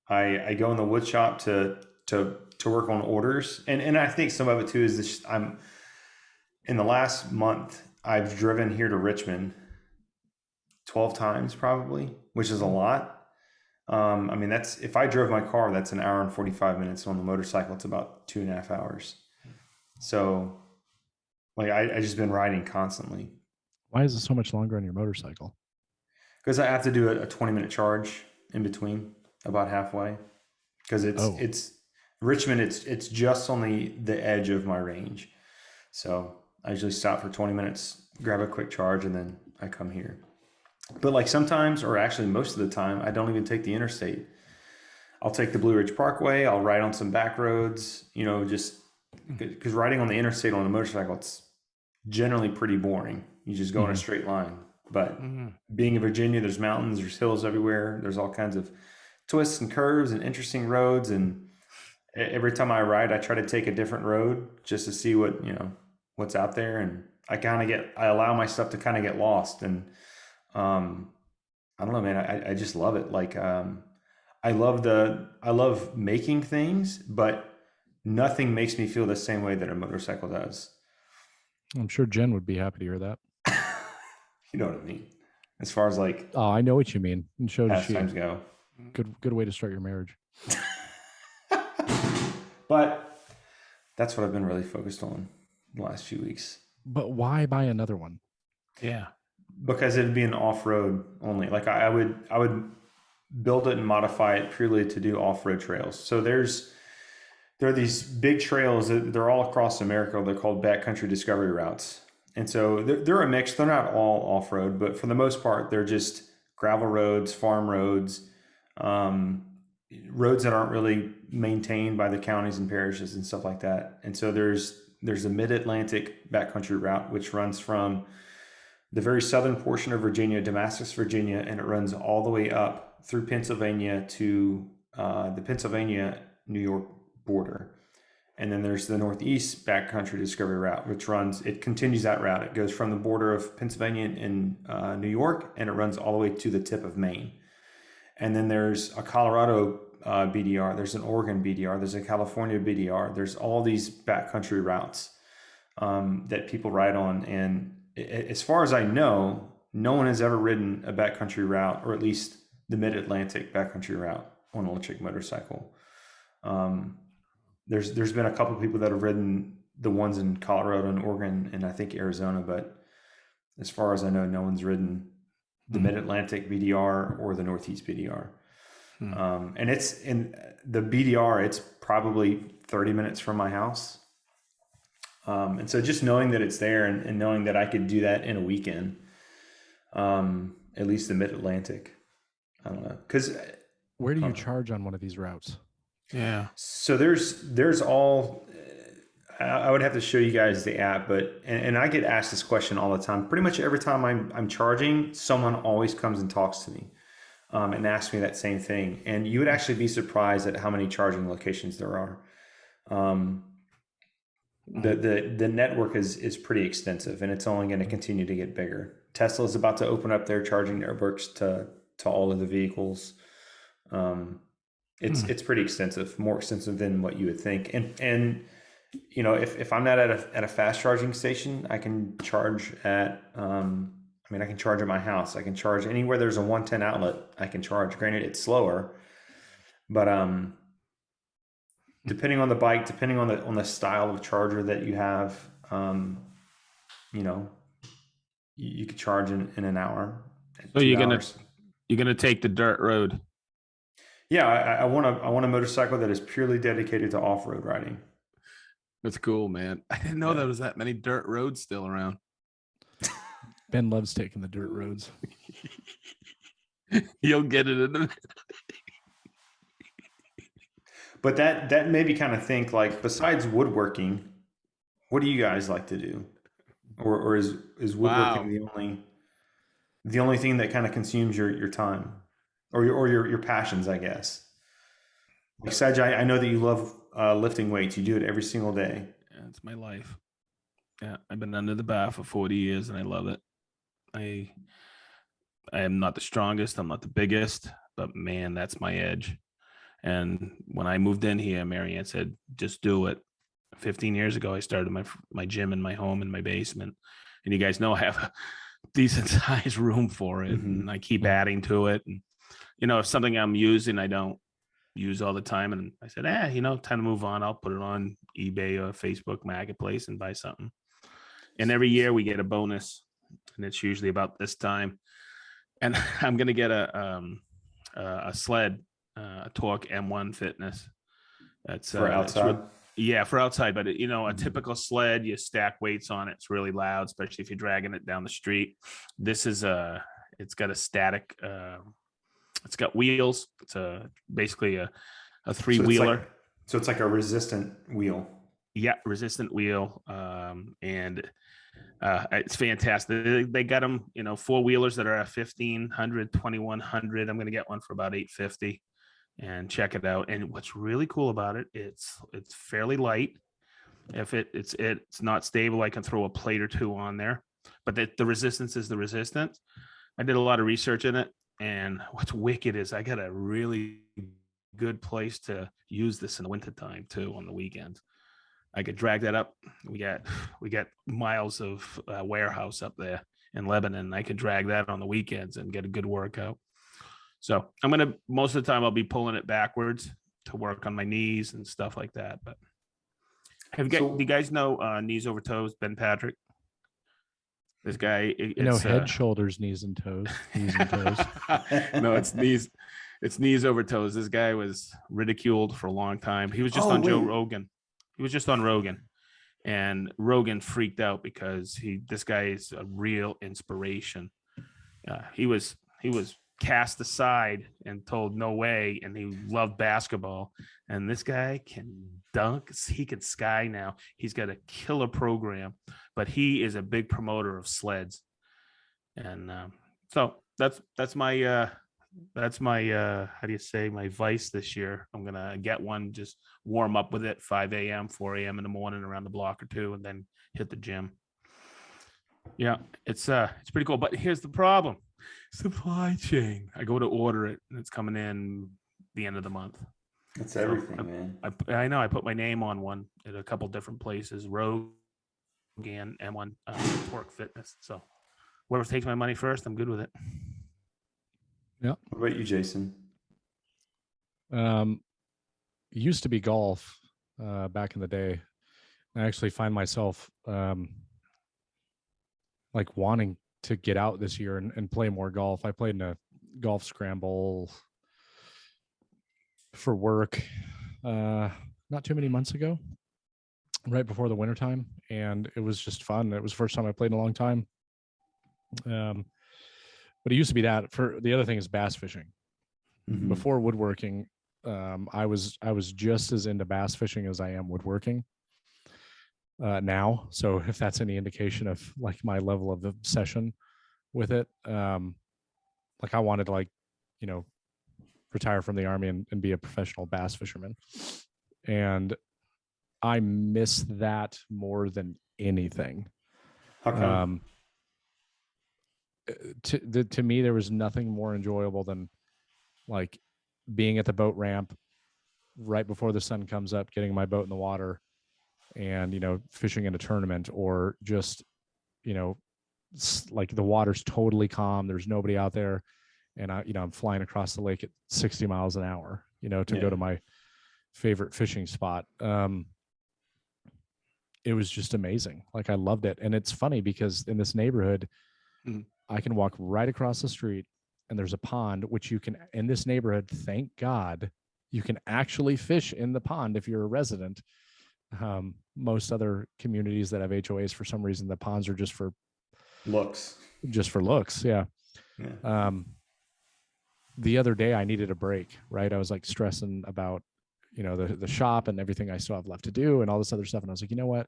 A: I go in the wood shop to work on orders, and I think some of it too is this. In the last month, I've driven here to Richmond 12 times probably, which is a lot. I mean, that's if I drove my car, that's an hour and 45 minutes. On the motorcycle, it's about 2.5 hours. So, like, I just been riding constantly
B: Why is it so much longer on your motorcycle?
A: because I have to do a 20-minute charge in between, about halfway. Because it's Richmond, it's just on the edge of my range. So I usually stop for 20 minutes, grab a quick charge, and then I come here. But like sometimes, or actually most of the time, I don't even take the interstate. I'll take the Blue Ridge Parkway. I'll ride on some back roads, just because riding on the interstate on a motorcycle, it's generally pretty boring. You just go in a straight line. But being in Virginia, there's mountains, there's hills everywhere. There's all kinds of twists and curves and interesting roads. And every time I ride, I try to take a different road just to see what's out there. And I allow myself to kind of get lost. And I don't know, man, I just love it. Like, I love making things, but nothing makes me feel the same way that a motorcycle does.
B: I'm sure Jen would be happy to hear that.
A: You know what I mean? As far as like,
B: Oh, I know what you mean. And so does she.
A: pastimes go.
B: Good way to start your marriage.
A: But that's what I've been really focused on the last few weeks.
B: But why buy another one?
C: Yeah.
A: Because it'd be an off-road only. Like I would build it and modify it purely to do off-road trails. So there are these big trails that they're all across America. They're called backcountry discovery routes. And so they're a mix. They're not all off-road, but for the most part, they're just gravel roads, farm roads, roads that aren't really maintained by the counties and parishes and stuff like that. And so there's a mid-Atlantic backcountry route, which runs from the very southern portion of Virginia, Damascus, Virginia, and it runs all the way up through Pennsylvania to the Pennsylvania-New York border. And then there's the Northeast Backcountry Discovery Route, it continues that route. It goes from the border of Pennsylvania and New York, and it runs all the way to the tip of Maine. And then there's a Colorado BDR, there's an Oregon BDR, there's a California BDR. There's all these backcountry routes that people ride on. And as far as I know, no one has ever ridden a backcountry route, or at least the mid-Atlantic backcountry route on an electric motorcycle. There's been a couple of people that have ridden the ones in Colorado and Oregon and I think Arizona, but as far as I know, no one's ridden the mid-Atlantic BDR or the Northeast BDR. And it's in the BDR, it's probably 30 minutes from my house. And so just knowing that it's there and knowing that I could do that in a weekend, at least the mid-Atlantic, I don't know. Because
B: where do you charge on one of these routes?
C: Yeah.
A: So there's all, I would have to show you guys the app, but, and I get asked this question all the time. Pretty much every time I'm charging, someone always comes and talks to me and asks me that same thing. And you would actually be surprised at how many charging locations there are. The network is pretty extensive, and it's only going to continue to get bigger. Tesla's about to open up their charging networks to all of the vehicles. It's pretty extensive, more extensive than what you would think. And if I'm not at a fast charging station, I can charge at I can charge at my house. I can charge anywhere there's a 110 outlet. I can charge. Granted, it's slower, but depending on the bike, depending on the style of charger that you have, you could charge in an hour.
C: So you're gonna take the dirt road.
A: Yeah, I want a motorcycle that is purely dedicated to off-road riding.
C: That's cool, man. I didn't know there was that many dirt roads still around.
B: Ben loves taking the dirt roads.
C: You'll get it in the
A: But that made me kind of think, like, besides woodworking, what do you guys like to do? Or is woodworking the only thing that kind of consumes your time or your passions, I guess? Like Saj, I know that you love lifting weights. You do it every single day.
C: Yeah, it's my life. Yeah, I've been under the bath for 40 years and I love it. I am not the strongest, I'm not the biggest, but man, that's my edge. And when I moved in here, Marianne said, just do it. 15 years ago, I started my gym in my home in my basement. And you guys know I have a decent sized room for it. And I keep adding to it. And if something I'm using, I don't use all the time. And I said, time to move on. I'll put it on eBay or Facebook Marketplace and buy something. And every year we get a bonus, and it's usually about this time. And I'm going to get a sled, a Torque M1 Fitness. That's
A: For outside.
C: for outside. But a typical sled, you stack weights on it. It's really loud, especially if you're dragging it down the street. This is it's got a static. It's got wheels. It's basically a three-wheeler.
A: So it's like a resistant wheel.
C: Yeah, resistant wheel. And it's fantastic. They got them, four-wheelers that are 1,500, 2,100. I'm going to get one for about $850 and check it out. And what's really cool about it, it's fairly light. If it's not stable, I can throw a plate or two on there. But the resistance is the resistance. I did a lot of research in it. And what's wicked is I got a really good place to use this in the wintertime too, on the weekends. I could drag that up. We got miles of warehouse up there in Lebanon. I could drag that on the weekends and get a good workout. So most of the time I'll be pulling it backwards to work on my knees and stuff like that. But do you guys know Knees Over Toes, Ben Patrick? This guy,
B: head, shoulders, knees and toes.
C: No, it's knees over toes. This guy was ridiculed for a long time. He was just on Joe Rogan. He was just on Rogan, and Rogan freaked out because this guy is a real inspiration. He was cast aside and told no way, and he loved basketball. And this guy can dunk. He can sky now. He's got a killer program, but he is a big promoter of sleds. And so that's my how do you say, my vice this year. I'm gonna get one, just warm up with it 5 a.m., 4 a.m. in the morning around the block or two, and then hit the gym. Yeah, it's pretty cool. But here's the problem: supply chain. I go to order it, and it's coming in the end of the month.
A: That's everything, man.
C: I know. I put my name on one at a couple different places, Rogue and M1 Torque Fitness. So whoever takes my money first, I'm good with it.
B: Yeah.
A: What about you, Jason?
B: Used to be golf back in the day. I actually find myself like wanting to get out this year and play more golf. I played in a golf scramble for work not too many months ago, right before the wintertime, and it was just fun. It was the first time I played in a long time. But it used to be that. For the other thing is bass fishing. Mm-hmm. Before woodworking, I was just as into bass fishing as I am woodworking now. So if that's any indication of like my level of obsession with it, like I wanted to retire from the Army and be a professional bass fisherman. And I miss that more than anything.
A: How come?
B: To me, there was nothing more enjoyable than like being at the boat ramp right before the sun comes up, getting my boat in the water and, fishing in a tournament, or just, like the water's totally calm. There's nobody out there. And I'm flying across the lake at 60 miles an hour, to go to my favorite fishing spot. It was just amazing. Like I loved it. And it's funny because in this neighborhood, I can walk right across the street and there's a pond, which you can, in this neighborhood, thank God, you can actually fish in the pond if you're a resident. Most other communities that have HOAs, for some reason, the ponds are just for
A: looks.
B: Yeah. The other day I needed a break, right? I was like stressing about, the shop and everything I still have left to do and all this other stuff. And I was like, you know what?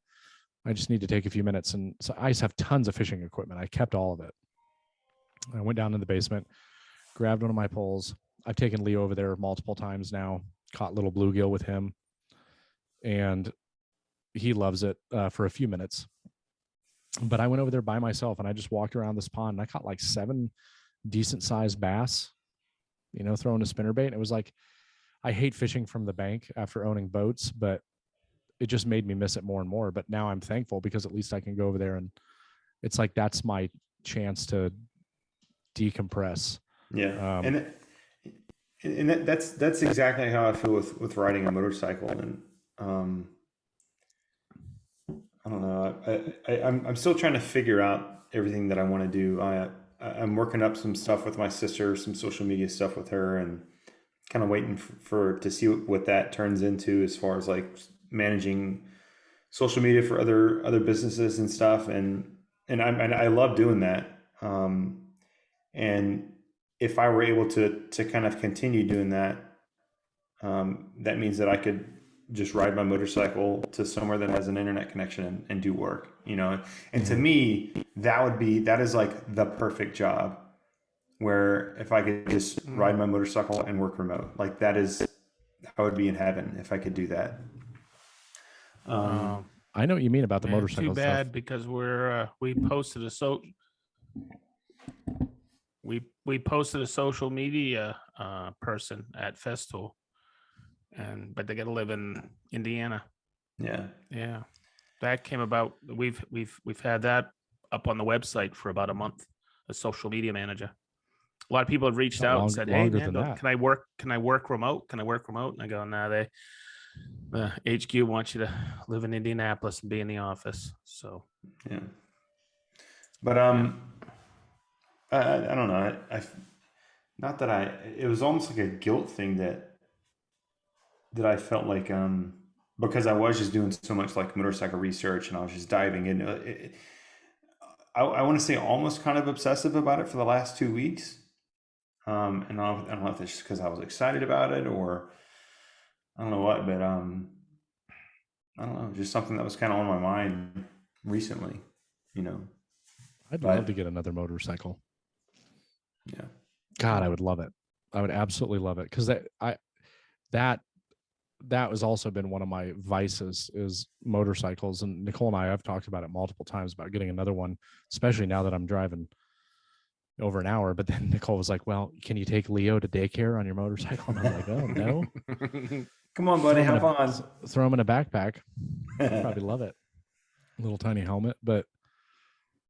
B: I just need to take a few minutes. And so I just have tons of fishing equipment. I kept all of it. I went down in the basement, grabbed one of my poles. I've taken Leo over there multiple times now, caught little bluegill with him, and he loves it for a few minutes. But I went over there by myself and I just walked around this pond and I caught like 7 decent sized bass, throwing a spinnerbait. And it was like, I hate fishing from the bank after owning boats, but it just made me miss it more and more. But now I'm thankful because at least I can go over there and it's like, that's my chance to decompress.
A: Yeah. And and that's exactly how I feel with riding a motorcycle. And I don't know. I'm still trying to figure out everything that I want to do. I'm working up some stuff with my sister, some social media stuff with her, and kind of waiting for to see what that turns into as far as like managing social media for other businesses and stuff. And I love doing that. And if I were able to kind of continue doing that, that means that I could just ride my motorcycle to somewhere that has an internet connection and do work, you know. And to me, that is like the perfect job, where if I could just ride my motorcycle and work remote, like that is, I would be in heaven if I could do that.
B: I know what you mean about the
C: Man,
B: motorcycle
C: too bad
B: stuff.
C: because we posted we posted a social media person at Festool, but they got to live in Indiana.
A: Yeah.
C: Yeah, that came about. We've had that up on the website for about a month. A social media manager. A lot of people have reached out and said, "Hey,
B: longer
C: man,
B: than that.
C: can I work? Can I work remote? Can I work remote?" And I go, "Nah, the HQ wants you to live in Indianapolis and be in the office." So
A: Yeah. But I don't know. Not that it was almost like a guilt thing that I felt like because I was just doing so much like motorcycle research and I was just diving into it. I want to say almost kind of obsessive about it for the last 2 weeks. And I don't know if it's just because I was excited about it or I don't know what, but I don't know, just something that was kind of on my mind recently, you know.
B: I'd love to get another motorcycle.
A: Yeah.
B: God, I would love it. I would absolutely love it because that has also been one of my vices is motorcycles. And Nicole and I have talked about it multiple times about getting another one, especially now that I'm driving over an hour. But then Nicole was like, "Well, can you take Leo to daycare on your motorcycle?" And I'm like, "Oh no,
A: come on, buddy, have fun.
B: Throw him in a backpack. Probably love it. Little tiny helmet, but."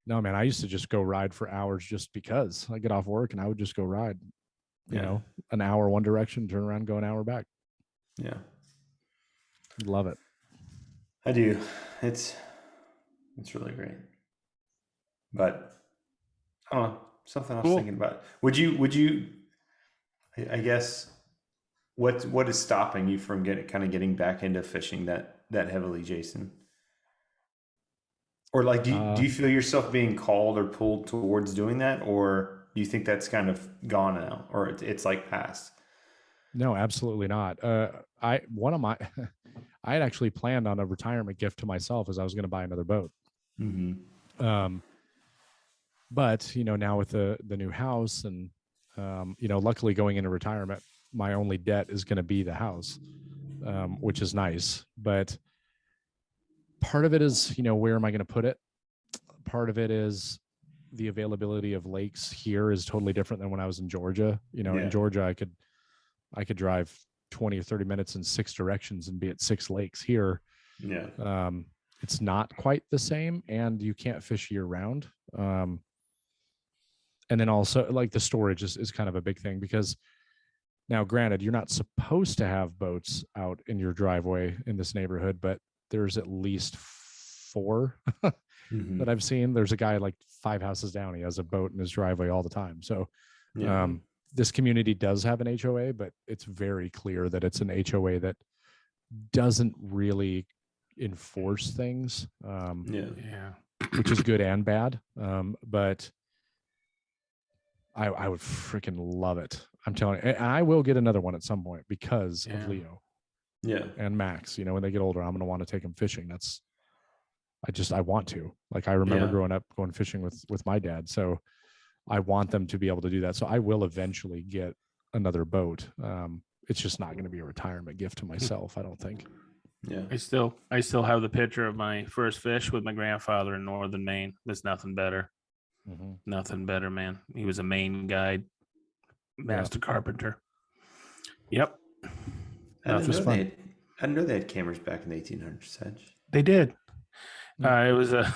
B: No, man, I used to just go ride for hours just because I get off work and I would just go ride, you know, an hour one direction, turn around, go an hour back.
A: Yeah.
B: Love it.
A: I do. It's really great. But I don't know, something I was thinking about. Would you, I guess, what is stopping you from getting back into fishing that heavily, Jason? Or like, do you feel yourself being called or pulled towards doing that, or do you think that's kind of gone now, or it's like past?
B: No, absolutely not. I had actually planned on a retirement gift to myself as I was going to buy another boat.
A: Mm-hmm.
B: But you know, now with the new house and you know, luckily going into retirement, my only debt is going to be the house, which is nice. But part of it is, you know, where am I going to put it? Part of it is the availability of lakes here is totally different than when I was in Georgia. You know, in Georgia, I could drive 20 or 30 minutes in 6 directions and be at 6 lakes. Here.
A: Yeah.
B: It's not quite the same, and you can't fish year round. And then also like the storage is kind of a big thing because now, granted, you're not supposed to have boats out in your driveway in this neighborhood, but there's at least 4
A: Mm-hmm.
B: that I've seen. There's a guy like 5 houses down. He has a boat in his driveway all the time. So this community does have an HOA, but it's very clear that it's an HOA that doesn't really enforce things. Which is good and bad. But I would freaking love it. I'm telling you, and I will get another one at some point because of Leo.
A: Yeah.
B: And Max, you know, when they get older, I'm going to want to take them fishing. I want to. Like, I remember growing up going fishing with my dad. So I want them to be able to do that. So I will eventually get another boat. It's just not going to be a retirement gift to myself, I don't think.
A: Yeah.
C: I still have the picture of my first fish with my grandfather in northern Maine. There's nothing better.
B: Mm-hmm.
C: Nothing better, man. He was a Maine guide, master carpenter. Yep.
A: I didn't know they had cameras back in the 1800s, Sedge.
C: They did. It was a.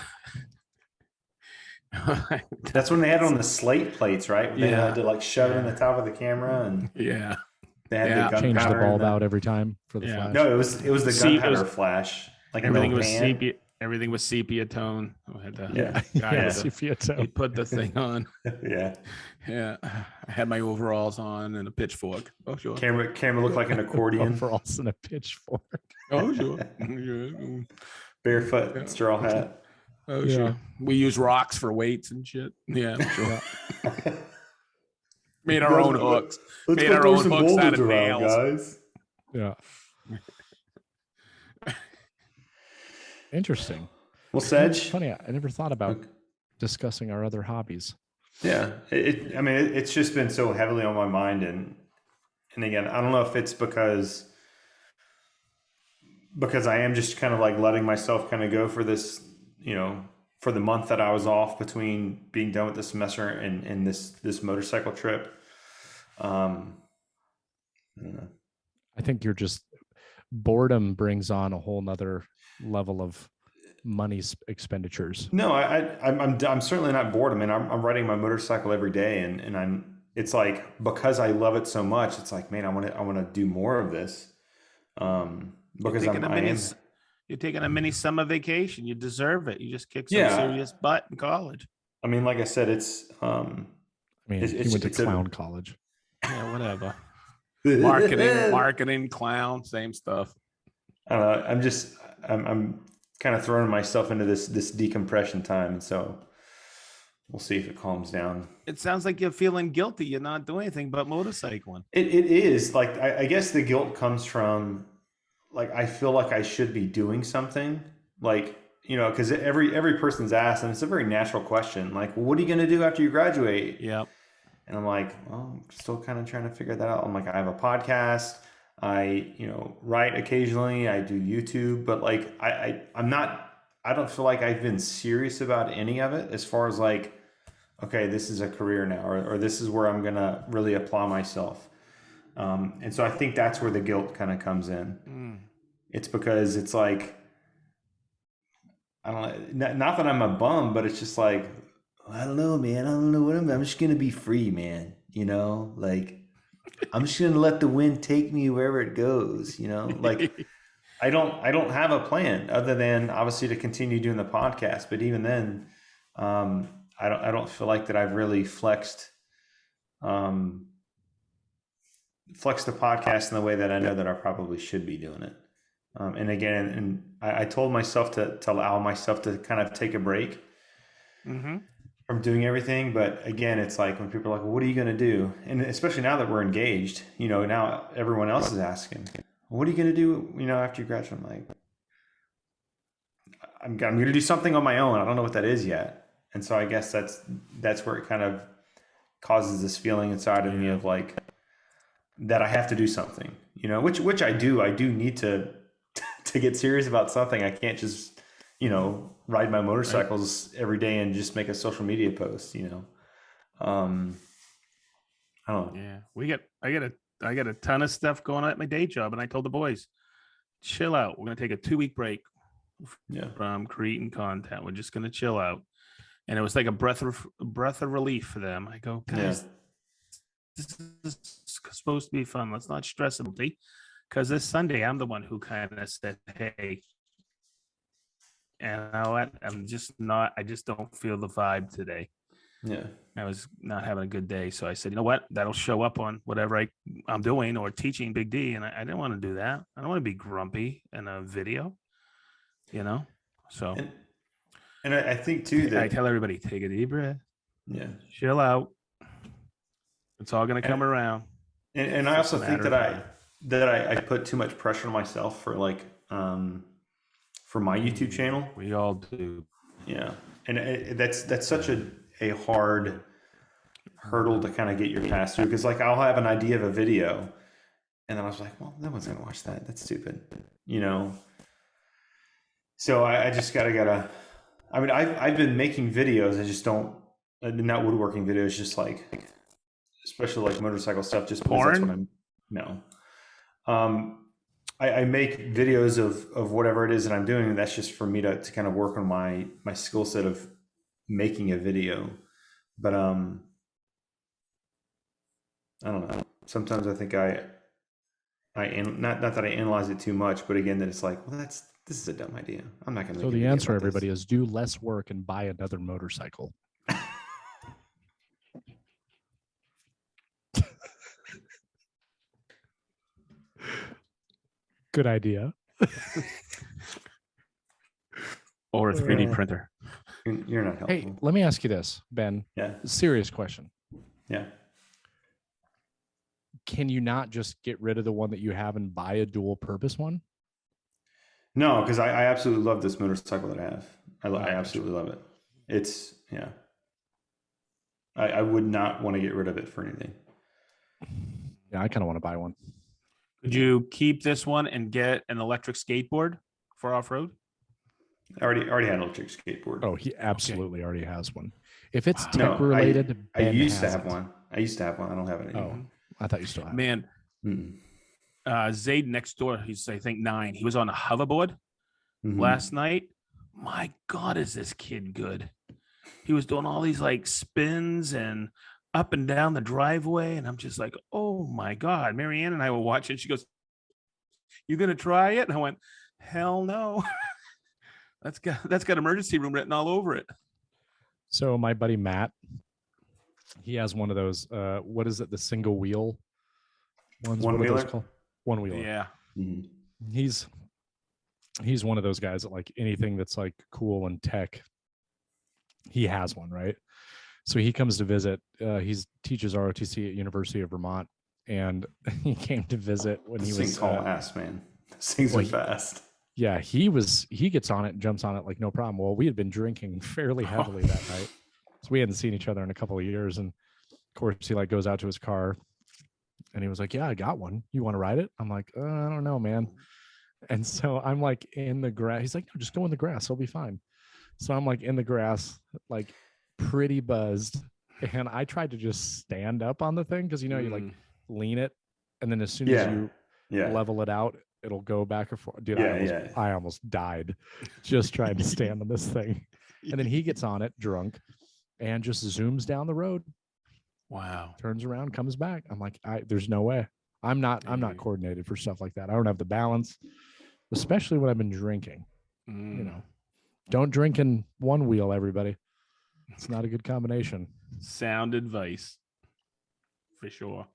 A: That's when they had on the slate plates, right? They had to like shove it in the top of the camera and.
C: Yeah.
A: They had
C: Yeah.
A: the
B: Change the
A: gunpowder.
B: bulb
A: and
B: out every time for the
C: Yeah.
B: flash.
A: No, it was the
C: See, it
A: gunpowder
C: was-
A: flash. Like
C: Everything
A: in the
C: was
A: pan.
C: sepia. Everything was sepia tone. I had to,
A: Yeah.
C: guy
B: Yeah,
C: with the,
B: sepia tone.
C: he put the thing on.
A: Yeah.
C: Yeah, I had my overalls on and a pitchfork. Oh sure.
A: Camera looked like an accordion.
B: Overalls and a pitchfork.
C: Oh sure. Yeah.
A: Barefoot
C: Yeah.
A: straw hat.
C: Oh
B: Yeah.
C: sure. We use rocks for weights and shit. Yeah, sure.
B: Yeah.
C: Made our own hooks.
A: Let's
C: Made
A: go
C: our
A: throw
C: own
A: some
C: hooks out
A: boulders
C: of
A: around,
C: nails.
A: guys.
B: Yeah. Interesting.
A: Well,
B: It's
A: Sedge.
B: funny. I never thought about discussing our other hobbies.
A: Yeah, it's just been so heavily on my mind, and again, I don't know if it's because I am just kind of like letting myself kind of go for this, for the month that I was off between being done with the semester and this motorcycle trip. I don't know.
B: I think you're just boredom brings on a whole nother level of money expenditures.
A: No, I'm certainly not bored. I mean, I'm riding my motorcycle every day, and it's like, because I love it so much, it's like, man, I want to do more of this. Because
C: you're taking a mini summer vacation. You deserve it. You just kicked some
A: Yeah.
C: serious butt in college.
A: I mean, like I said, it's
B: I mean, he went to clown college.
C: Yeah, whatever. Marketing, clown, same stuff.
A: I don't know. I'm kind of throwing myself into this decompression time, and so we'll see if it calms down.
C: It sounds like you're feeling guilty. You're not doing anything but motorcycling.
A: It is like, I guess the guilt comes from, like, I feel like I should be doing something, like, because every person's asked, and it's a very natural question, like, well, what are you going to do after you graduate?
C: Yep.
A: And I'm like, well, I'm still kind of trying to figure that out. I'm like, I have a podcast. I, write occasionally. I do YouTube, but like, I don't feel like I've been serious about any of it as far as like, okay, this is a career now, or this is where I'm going to really apply myself. And so I think that's where the guilt kind of comes in. It's because it's like, I don't know, not that I'm a bum, but it's just like, I don't know, man. I don't know what I'm just going to be free, man. Like, I'm just going to let the wind take me wherever it goes, like I don't have a plan other than obviously to continue doing the podcast. But even then, I don't feel like that I've really flexed the podcast in the way that I know that I probably should be doing it. And again, and I told myself to allow myself to kind of take a break.
C: Mm-hmm.
A: From doing everything. But again, it's like when people are like, well, what are you going to do? And especially now that we're engaged, now everyone else is asking, what are you going to do, after you graduate? I'm like, I'm going to do something on my own. I don't know what that is yet. And so I guess that's where it kind of causes this feeling inside of me of like, that I have to do something, which I do. I do need to get serious about something. I can't just, ride my motorcycles every day and just make a social media post, I don't know.
C: Yeah, I got a ton of stuff going on at my day job, and I told the boys, chill out. We're gonna take a 2-week break from creating content. We're just gonna chill out, and it was like a breath of relief for them. I go, guys, this is supposed to be fun. Let's not stress it, because this Sunday I'm the one who kind of said, hey. And you know what? I just don't feel the vibe today.
A: Yeah.
C: I was not having a good day. So I said, you know what? That'll show up on whatever I'm doing or teaching Big D. And I didn't want to do that. I don't want to be grumpy in a video, So.
A: And I think too that
C: I tell everybody, take a deep breath.
A: Yeah.
C: Chill out. It's all going to come around.
A: And I also think that I put too much pressure on myself for like, for my YouTube channel.
C: We all do.
A: Yeah. And that's such a hard hurdle to kind of get your past through. Because like I'll have an idea of a video and then I was like, well, no one's going to watch that. That's stupid. So I just gotta, I mean, I've been making videos. I just don't, not woodworking videos, just like, especially like motorcycle stuff, just because that's what I'm, no. I make videos of whatever it is that I'm doing. And that's just for me to kind of work on my skill set of making a video. But I don't know. Sometimes I think not that I analyze it too much, but again, that it's like, well, this is a dumb idea. I'm not going to.
B: So the answer, everybody, is do less work and buy another motorcycle. Good idea.
C: Or a 3D printer.
A: You're not helpful.
B: Hey, let me ask you this, Ben.
A: Yeah.
B: Serious question.
A: Yeah.
B: Can you not just get rid of the one that you have and buy a dual purpose one?
A: No, because I absolutely love this motorcycle that I have. I absolutely love it. It's, yeah. I would not want to get rid of it for anything.
B: Yeah, I kind of want to buy one.
C: Could you keep this one and get an electric skateboard for off-road?
A: I already had an electric skateboard.
B: Oh, he absolutely already has one. If it's tech
A: No,
B: related,
A: I used to
B: has
A: have
B: it.
A: one. I used to have one. I don't have it anymore.
B: Oh, I thought you still have.
C: Man, Zayd next door, he's I think 9. He was on a hoverboard last night. My God, is this kid good? He was doing all these like spins and up and down the driveway, and I'm just like, oh my God. Marianne and I were watching. She goes, "You gonna try it?" And I went, "Hell no." That's got emergency room written all over it.
B: So my buddy Matt, he has one of those. What is it? The single wheel ones.
A: One wheeler.
B: One wheeler.
C: Yeah.
A: Mm-hmm.
B: He's one of those guys that like anything that's like cool and tech. He has one, right? So he comes to visit. He teaches ROTC at University of Vermont, and he came to visit when he was.
A: Things haul ass, man. Those things are fast.
B: Yeah, he gets on it and jumps on it like no problem. Well, we had been drinking fairly heavily that night, so we hadn't seen each other in a couple of years. And of course, he like goes out to his car, and he was like, "Yeah, I got one. You want to ride it?" I'm like, "I don't know, man." And so I'm like in the grass. He's like, "No, just go in the grass. It'll be fine." So I'm like in the grass, like pretty buzzed, and I tried to just stand up on the thing because you like lean it, and then as soon as you level it out, it'll go back and forth. Dude, I almost died just trying to stand on this thing. And then he gets on it drunk and just zooms down the road.
C: Wow.
B: Turns around, comes back. I'm like, there's no way. I'm not coordinated for stuff like that. I don't have the balance, especially when I've been drinking. Don't drink in one wheel, everybody. It's not a good combination.
C: Sound advice. For sure.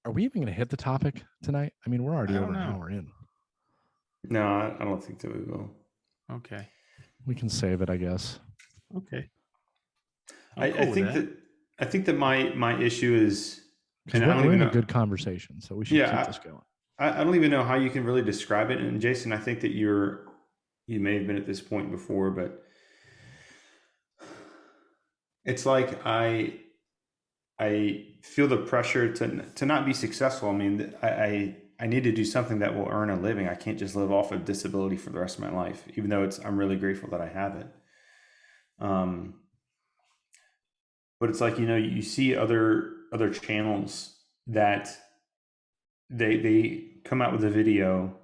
B: Are we even going to hit the topic tonight? I mean, we're already over an hour in.
A: No, I don't think that we will.
C: Okay.
B: We can save it, I guess.
C: Okay.
A: I think that my issue is,
B: and we're in a good conversation, so we should keep this going.
A: I don't even know how you can really describe it. And Jason, I think that you may have been at this point before, but it's like I feel the pressure to not be successful. I mean, I need to do something that will earn a living. I can't just live off of disability for the rest of my life, even though I'm really grateful that I have it. But it's like, you see other channels that they come out with a video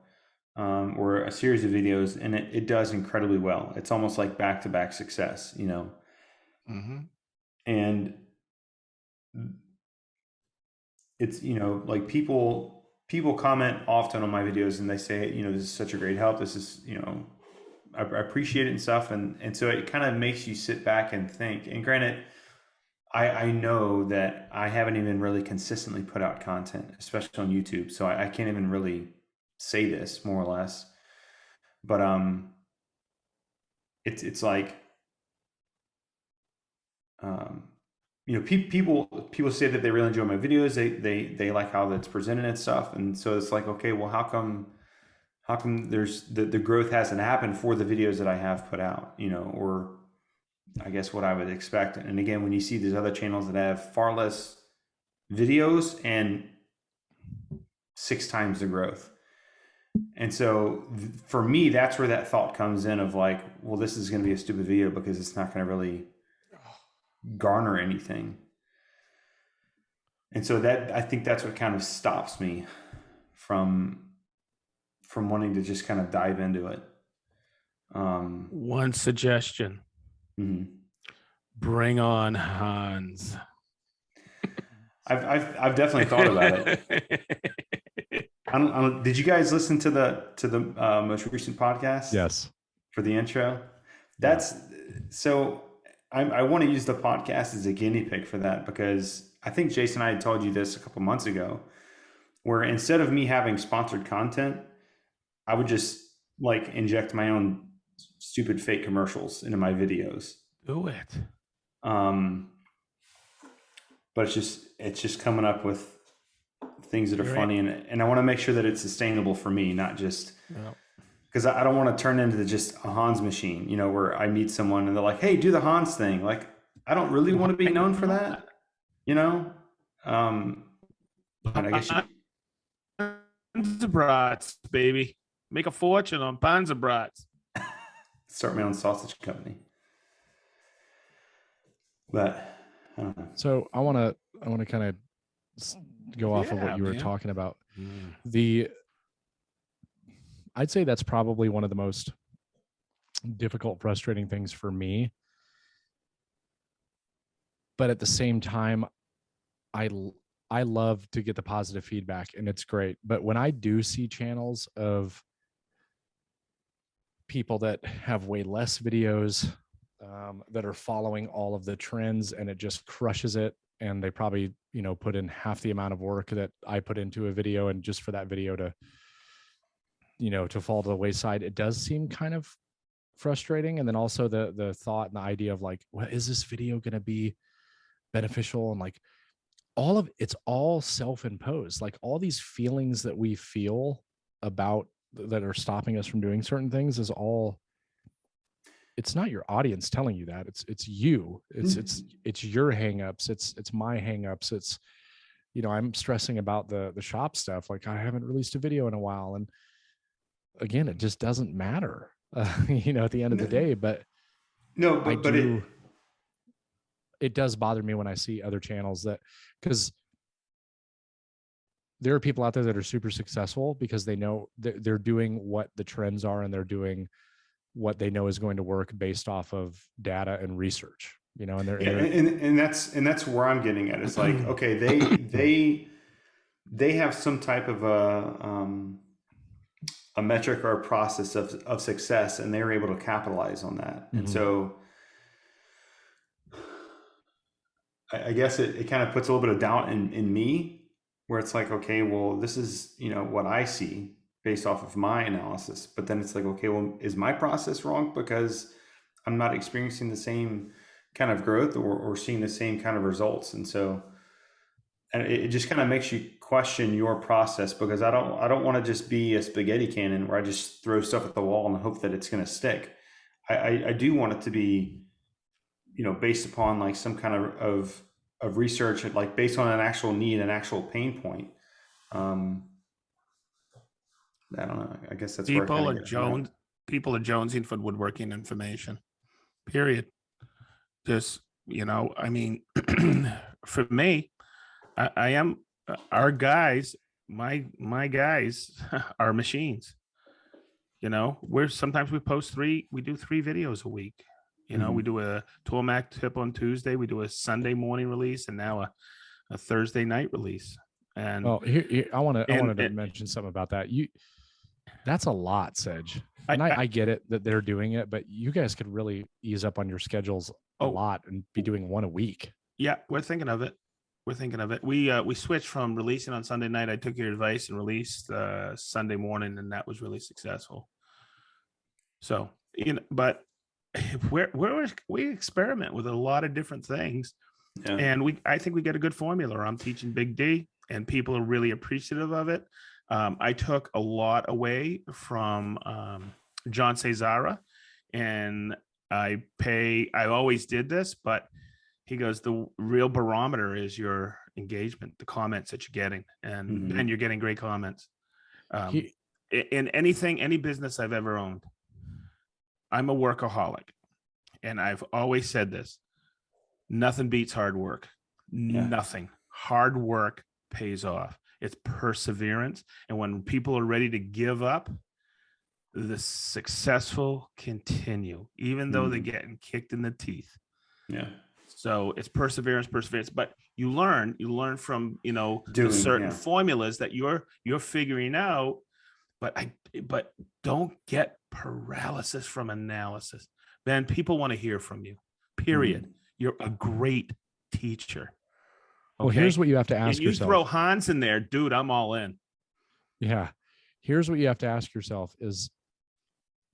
A: or a series of videos, and it does incredibly well. It's almost like back-to-back success, and it's, like people comment often on my videos and they say, this is such a great help. This is, I appreciate it and stuff. And so it kind of makes you sit back and think. And granted, I know that I haven't even really consistently put out content, especially on YouTube. So I can't even really say this, more or less. But it's like, people say that they really enjoy my videos. They like how that's presented and stuff. And so it's like, okay, well, how come there's the growth hasn't happened for the videos that I have put out, or I guess what I would expect. And again, when you see these other channels that have far less videos and 6 times the growth. And so for me, that's where that thought comes in of like, well, this is going to be a stupid video because it's not going to really garner anything. And so I think that's what kind of stops me from wanting to just kind of dive into it.
C: One suggestion.
A: Mm-hmm.
C: Bring on Hans.
A: I've definitely thought about it. I don't, did you guys listen to the most recent podcast?
B: Yes.
A: For the intro.
B: Yeah.
A: That's so. I want to use the podcast as a guinea pig for that because I think Jason and I had told you this a couple months ago, where instead of me having sponsored content, I would just like inject my own stupid fake commercials into my videos.
C: Do it.
A: But it's just coming up with things that are
C: You're
A: funny, and I want to make sure that it's sustainable for me, not just
C: No.
A: because I don't want to turn into just a Hans machine, where I meet someone and they're like, "Hey, do the Hans thing." Like, I don't really want to be known for that, And I guess you
C: Panzerbrats, baby. Make a fortune on Panzerbrats.
A: start my own sausage company. But I don't know.
B: So I want to kind of go off of what you were talking about. I'd say that's probably one of the most difficult, frustrating things for me. But at the same time, I love to get the positive feedback, and it's great. But when I do see channels of people that have way less videos, that are following all of the trends, and it just crushes it, and they probably put in half the amount of work that I put into a video, and just for that video to to fall to the wayside, it does seem kind of frustrating. And then also the thought and the idea of like, well, is this video going to be beneficial? And like it's all self-imposed. Like all these feelings that we feel about that are stopping us from doing certain things is all, it's not your audience telling you that. It's you. It's your hangups. It's my hangups. It's, I'm stressing about the shop stuff. Like I haven't released a video in a while. And again, it just doesn't matter, at the end of the day. But
A: no, but
B: it does bother me when I see other channels because there are people out there that are super successful because they know they're doing what the trends are, and they're doing what they know is going to work based off of data and research,
A: and that's where I'm getting at. It's like, okay, they have some type of a metric or a process of success, and they're able to capitalize on that. Mm-hmm. And so I guess it kind of puts a little bit of doubt in me, where it's like, okay, well, this is, what I see based off of my analysis. But then it's like, okay, well, is my process wrong because I'm not experiencing the same kind of growth or seeing the same kind of results? And so, and it just kind of makes you question your process, because I don't want to just be a spaghetti cannon where I just throw stuff at the wall and hope that it's going to stick. I do want it to be, based upon like some kind of research, like based on an actual need, an actual pain point. I don't know. I guess that's
C: people are jonesing for woodworking information. Period. Just I mean, for me, I am our guys. My guys are machines. Sometimes we do 3 videos a week. Mm-hmm. We do a Tormac tip on Tuesday. We do a Sunday morning release, and now a Thursday night release. And
B: here I wanted to mention something about that. That's a lot, Sedge. And I get it that they're doing it, but you guys could really ease up on your schedules a lot and be doing one a week.
C: Yeah, we're thinking of it. We switched from releasing on Sunday night. I took your advice and released Sunday morning, and that was really successful. So, but we experiment with a lot of different things, and I think we get a good formula. I'm teaching Big D, and people are really appreciative of it. I took a lot away from John Cesara, and I always did this, but he goes, the real barometer is your engagement, the comments that you're getting, and then you're getting great comments. In any business I've ever owned, I'm a workaholic, and I've always said this: nothing beats hard work. Yeah. Nothing. Hard work pays off. It's perseverance, and when people are ready to give up, the successful continue, even though they're getting kicked in the teeth.
A: Yeah.
C: So it's perseverance, but you learn from,
A: Doing,
C: the certain
A: yeah.
C: formulas that you're figuring out. But don't get paralysis from analysis. Ben, people want to hear from you. Period.
A: Mhm.
C: You're a great teacher.
B: Well,
C: Okay.
B: here's what you have to
C: And
B: ask
C: you
B: yourself.
C: throw Hans in there, dude, I'm all in.
B: Yeah. Here's what you have to ask yourself is,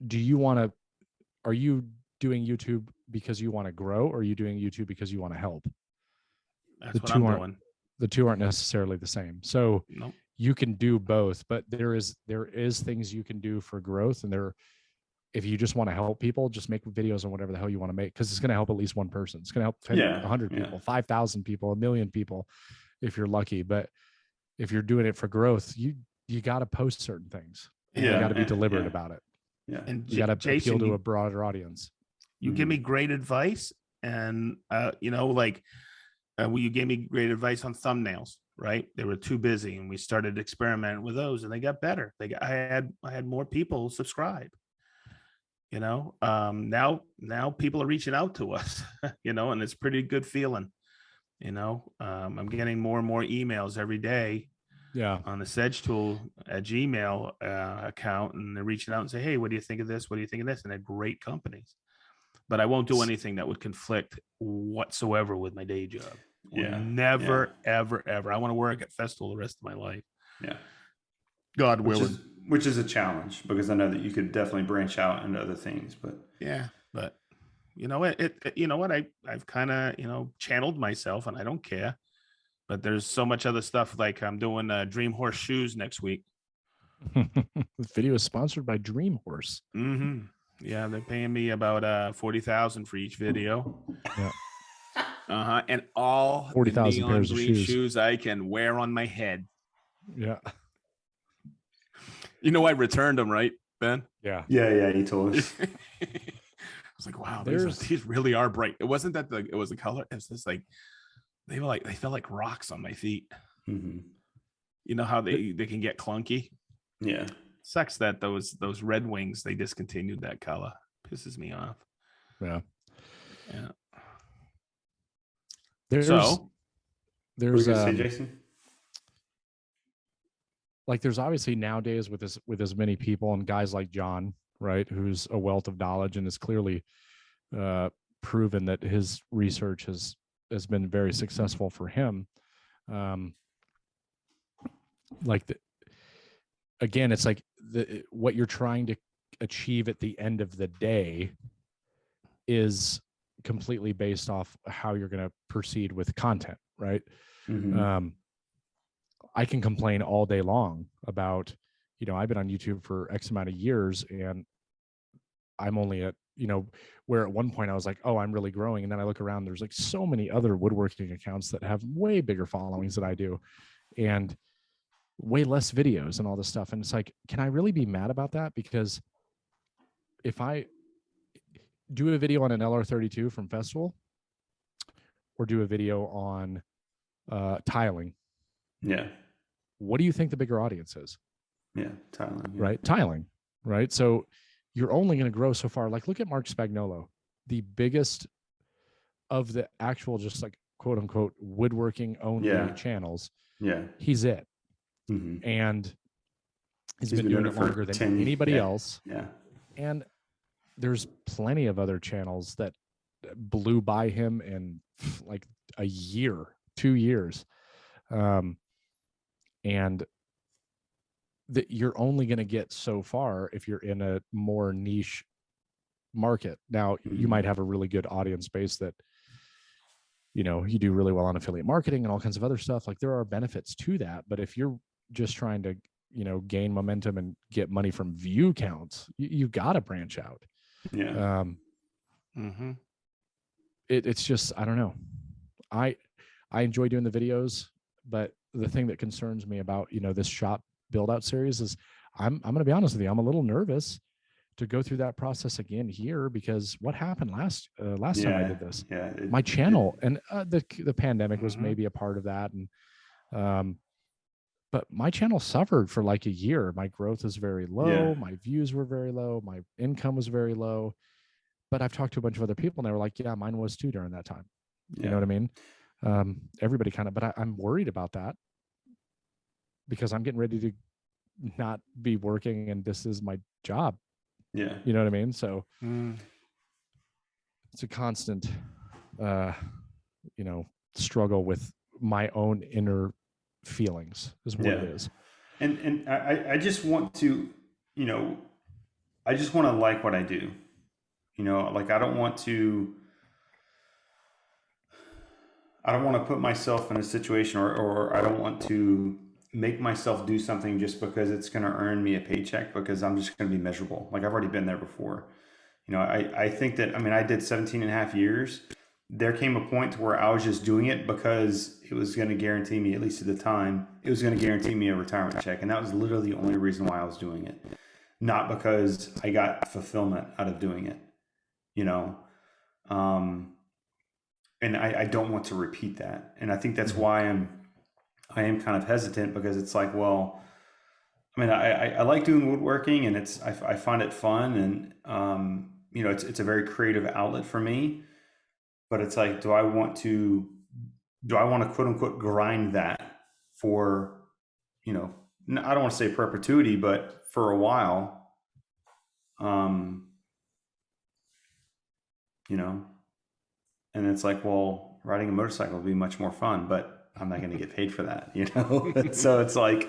B: are you doing YouTube because you want to grow, or are you doing YouTube because you want to help?
C: That's what I'm doing.
B: The two aren't necessarily the same. So
C: Nope.
B: you can do both, but there is things you can do for growth. And if you just want to help people, just make videos on whatever the hell you want to make, because it's going to help at least one person. It's going to help 10,
A: Yeah,
B: 100
A: yeah.
B: people, 5,000 people, 1 million people, if you're lucky. But if you're doing it for growth, you got to post certain things. You got to be deliberate about it.
A: Yeah.
C: And
B: You got to
C: Jason,
B: appeal to a broader audience.
C: You give me great advice, and you gave me great advice on thumbnails. Right, they were too busy, and we started experimenting with those, and they got better. I had more people subscribe. Now people are reaching out to us. And it's pretty good feeling. I'm getting more and more emails every day.
B: Yeah.
C: On the Sedge Tool at Gmail account, and they're reaching out and say, "Hey, what do you think of this? What do you think of this?" And they're great companies. But I won't do anything that would conflict whatsoever with my day job.
A: Yeah.
C: Never, ever, ever. I want to work at Festool the rest of my life.
A: Yeah.
C: God willing.
A: Which is a challenge, because I know that you could definitely branch out into other things, but
C: yeah, but you know what? I've kind of, channeled myself, and I don't care. But there's so much other stuff. Like I'm doing Dream Horse shoes next week.
B: This video is sponsored by Dream Horse.
C: Mm-hmm. Yeah, they're paying me about $40,000 for each video.
B: Yeah.
C: And all
B: 40,000
C: neon
B: pairs of
C: green
B: shoes
C: I can wear on my head.
B: Yeah.
C: I returned them, right, Ben?
B: Yeah.
A: Yeah, he told us.
C: I was like, wow, these really are bright. It wasn't that it was the color. It's just like they felt like rocks on my feet.
A: Mm-hmm.
C: You know how they can get clunky?
A: Yeah.
C: Sucks that those Red Wings, they discontinued that color. Pisses me off.
B: Yeah.
C: Yeah.
B: There's
A: Jason?
B: Like there's obviously nowadays with as many people and guys like John, right, who's a wealth of knowledge and has clearly proven that his research has been very successful for him. Again, it's like what you're trying to achieve at the end of the day is completely based off how you're going to proceed with content, right?
A: Mm-hmm.
B: I can complain all day long about, I've been on YouTube for X amount of years, and I'm only at, where at one point I was like, oh, I'm really growing. And then I look around, there's like so many other woodworking accounts that have way bigger followings than I do, and way less videos and all this stuff. And it's like, can I really be mad about that? Because if I do a video on an LR32 from Festool, or do a video on tiling,
A: yeah,
B: what do you think the bigger audience is?
A: Yeah, tiling. Yeah.
B: Right, tiling, right? So you're only going to grow so far. Like, look at Mark Spagnolo, the biggest of the actual, just like quote unquote woodworking only channels.
A: Yeah,
B: he's it.
A: Mm-hmm.
B: And he's been doing it longer than anybody else.
A: Yeah.
B: And there's plenty of other channels that blew by him in like a year, 2 years. And that you're only going to get so far if you're in a more niche market. Now, you might have a really good audience base that, you do really well on affiliate marketing and all kinds of other stuff. Like, there are benefits to that. But if you're just trying to, gain momentum and get money from view counts, you got to branch out.
A: Yeah.
B: It's just, I don't know. I enjoy doing the videos, but the thing that concerns me about, this shop build out series is I'm going to be honest with you. I'm a little nervous to go through that process again here, because what happened last time I did this, my channel and the pandemic was maybe a part of that. And, but my channel suffered for like a year. My growth is very low.
A: Yeah.
B: My views were very low. My income was very low. But I've talked to a bunch of other people and they were like, yeah, mine was too during that time. You know what I mean? Everybody kind of, but I'm worried about that because I'm getting ready to not be working and this is my job.
A: Yeah.
B: You know what I mean? So
C: Mm.
B: it's a constant, struggle with my own inner feelings is what it is.
A: And I just want to, I just want to like what I do. Like I don't want to put myself in a situation or I don't want to make myself do something just because it's going to earn me a paycheck because I'm just going to be miserable. Like I've already been there before. I think that, I did 17 and a half years. There came a point to where I was just doing it because it was going to guarantee me, at least at the time, it was going to guarantee me a retirement check. And that was literally the only reason why I was doing it. Not because I got fulfillment out of doing it, and I don't want to repeat that. And I think that's why I am kind of hesitant because it's like, well, I like doing woodworking and I find it fun and, it's a very creative outlet for me, but it's like, do I want to quote unquote grind that for, I don't want to say perpetuity, but for a while, and it's like, well, riding a motorcycle would be much more fun, but I'm not going to get paid for that, So it's like,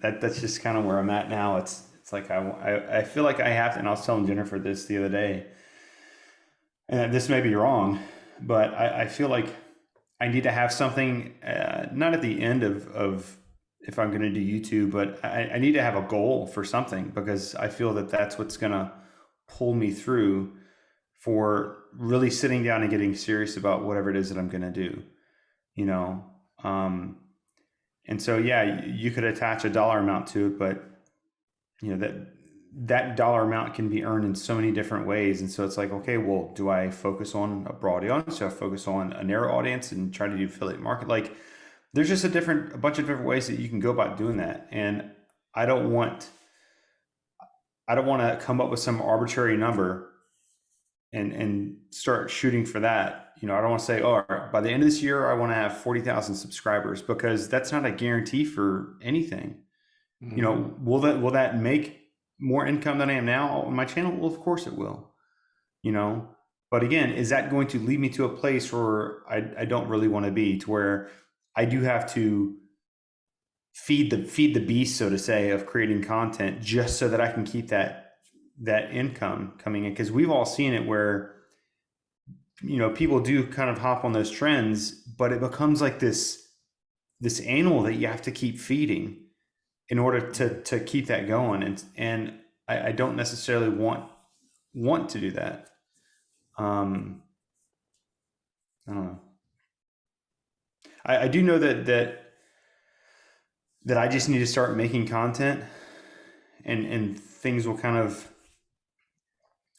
A: that's just kind of where I'm at now. It's like, I feel like I have to, and I was telling Jennifer this the other day, and this may be wrong, but I feel like I need to have something, not at the end of if I'm going to do YouTube, but I need to have a goal for something because I feel that that's what's going to pull me through for really sitting down and getting serious about whatever it is that I'm going to do, and so, yeah, you could attach a dollar amount to it, but that dollar amount can be earned in so many different ways. And so it's like, okay, well, do I focus on a broad audience? Do I focus on a narrow audience and try to do affiliate market? Like there's just a bunch of different ways that you can go about doing that. And I don't want to come up with some arbitrary number and start shooting for that. I don't want to say, oh, by the end of this year, I want to have 40,000 subscribers because that's not a guarantee for anything.
C: Mm-hmm.
A: Will that make more income than I am now on my channel? Well, of course it will, but again, is that going to lead me to a place where I don't really want to be, to where I do have to feed the beast, so to say, of creating content just so that I can keep that income coming in? Because we've all seen it where, people do kind of hop on those trends, but it becomes like this animal that you have to keep feeding in order to keep that going. And I don't necessarily want to do that. I don't know. I do know that I just need to start making content and things will kind of,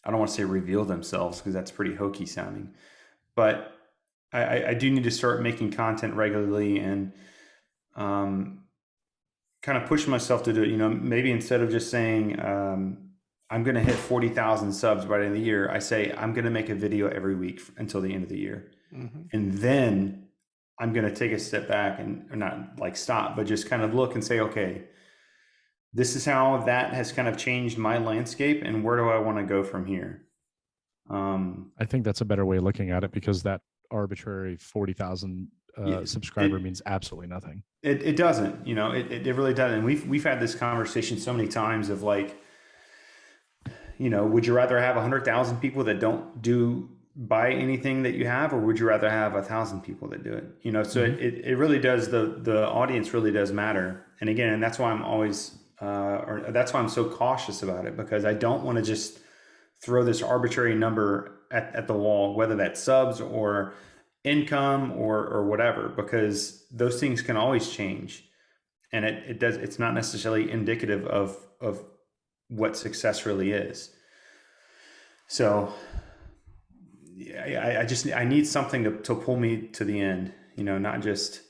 A: I don't want to say reveal themselves because that's pretty hokey sounding, but I do need to start making content regularly and kind of push myself to do it. Maybe instead of just saying I'm going to hit 40,000 subs by the end of the year, I say I'm going to make a video every week until the end of the year.
C: Mm-hmm.
A: And then I'm going to take a step back and not like stop, but just kind of look and say, okay, this is how that has kind of changed my landscape and where do I want to go from here?
B: I think that's a better way of looking at it because that arbitrary 40,000 subscriber means absolutely nothing.
A: It doesn't, it really doesn't. And we've had this conversation so many times of like, would you rather have 100,000 people that don't buy anything that you have, or would you rather have 1,000 people that do it? So it really does, the audience really does matter. And again, and that's why I'm always, or that's why I'm so cautious about it, because I don't want to just throw this arbitrary number at the wall, whether that's subs or income or whatever, because those things can always change. And it's not necessarily indicative of what success really is. So yeah, I need something to pull me to the end, not just,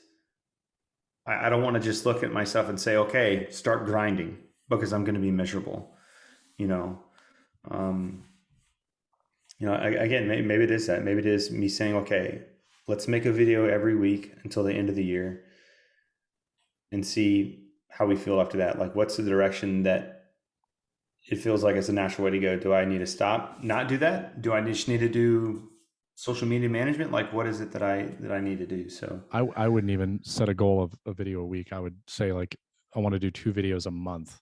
A: I don't want to just look at myself and say, okay, start grinding because I'm going to be miserable, again, maybe it is that, maybe it is me saying, okay, let's make a video every week until the end of the year and see how we feel after that. Like, what's the direction that it feels like it's a natural way to go? Do I need to stop, not do that? Do I just need to do social media management? Like, what is it that I need to do? So
B: I wouldn't even set a goal of a video a week. I would say like, I want to do 2 videos a month,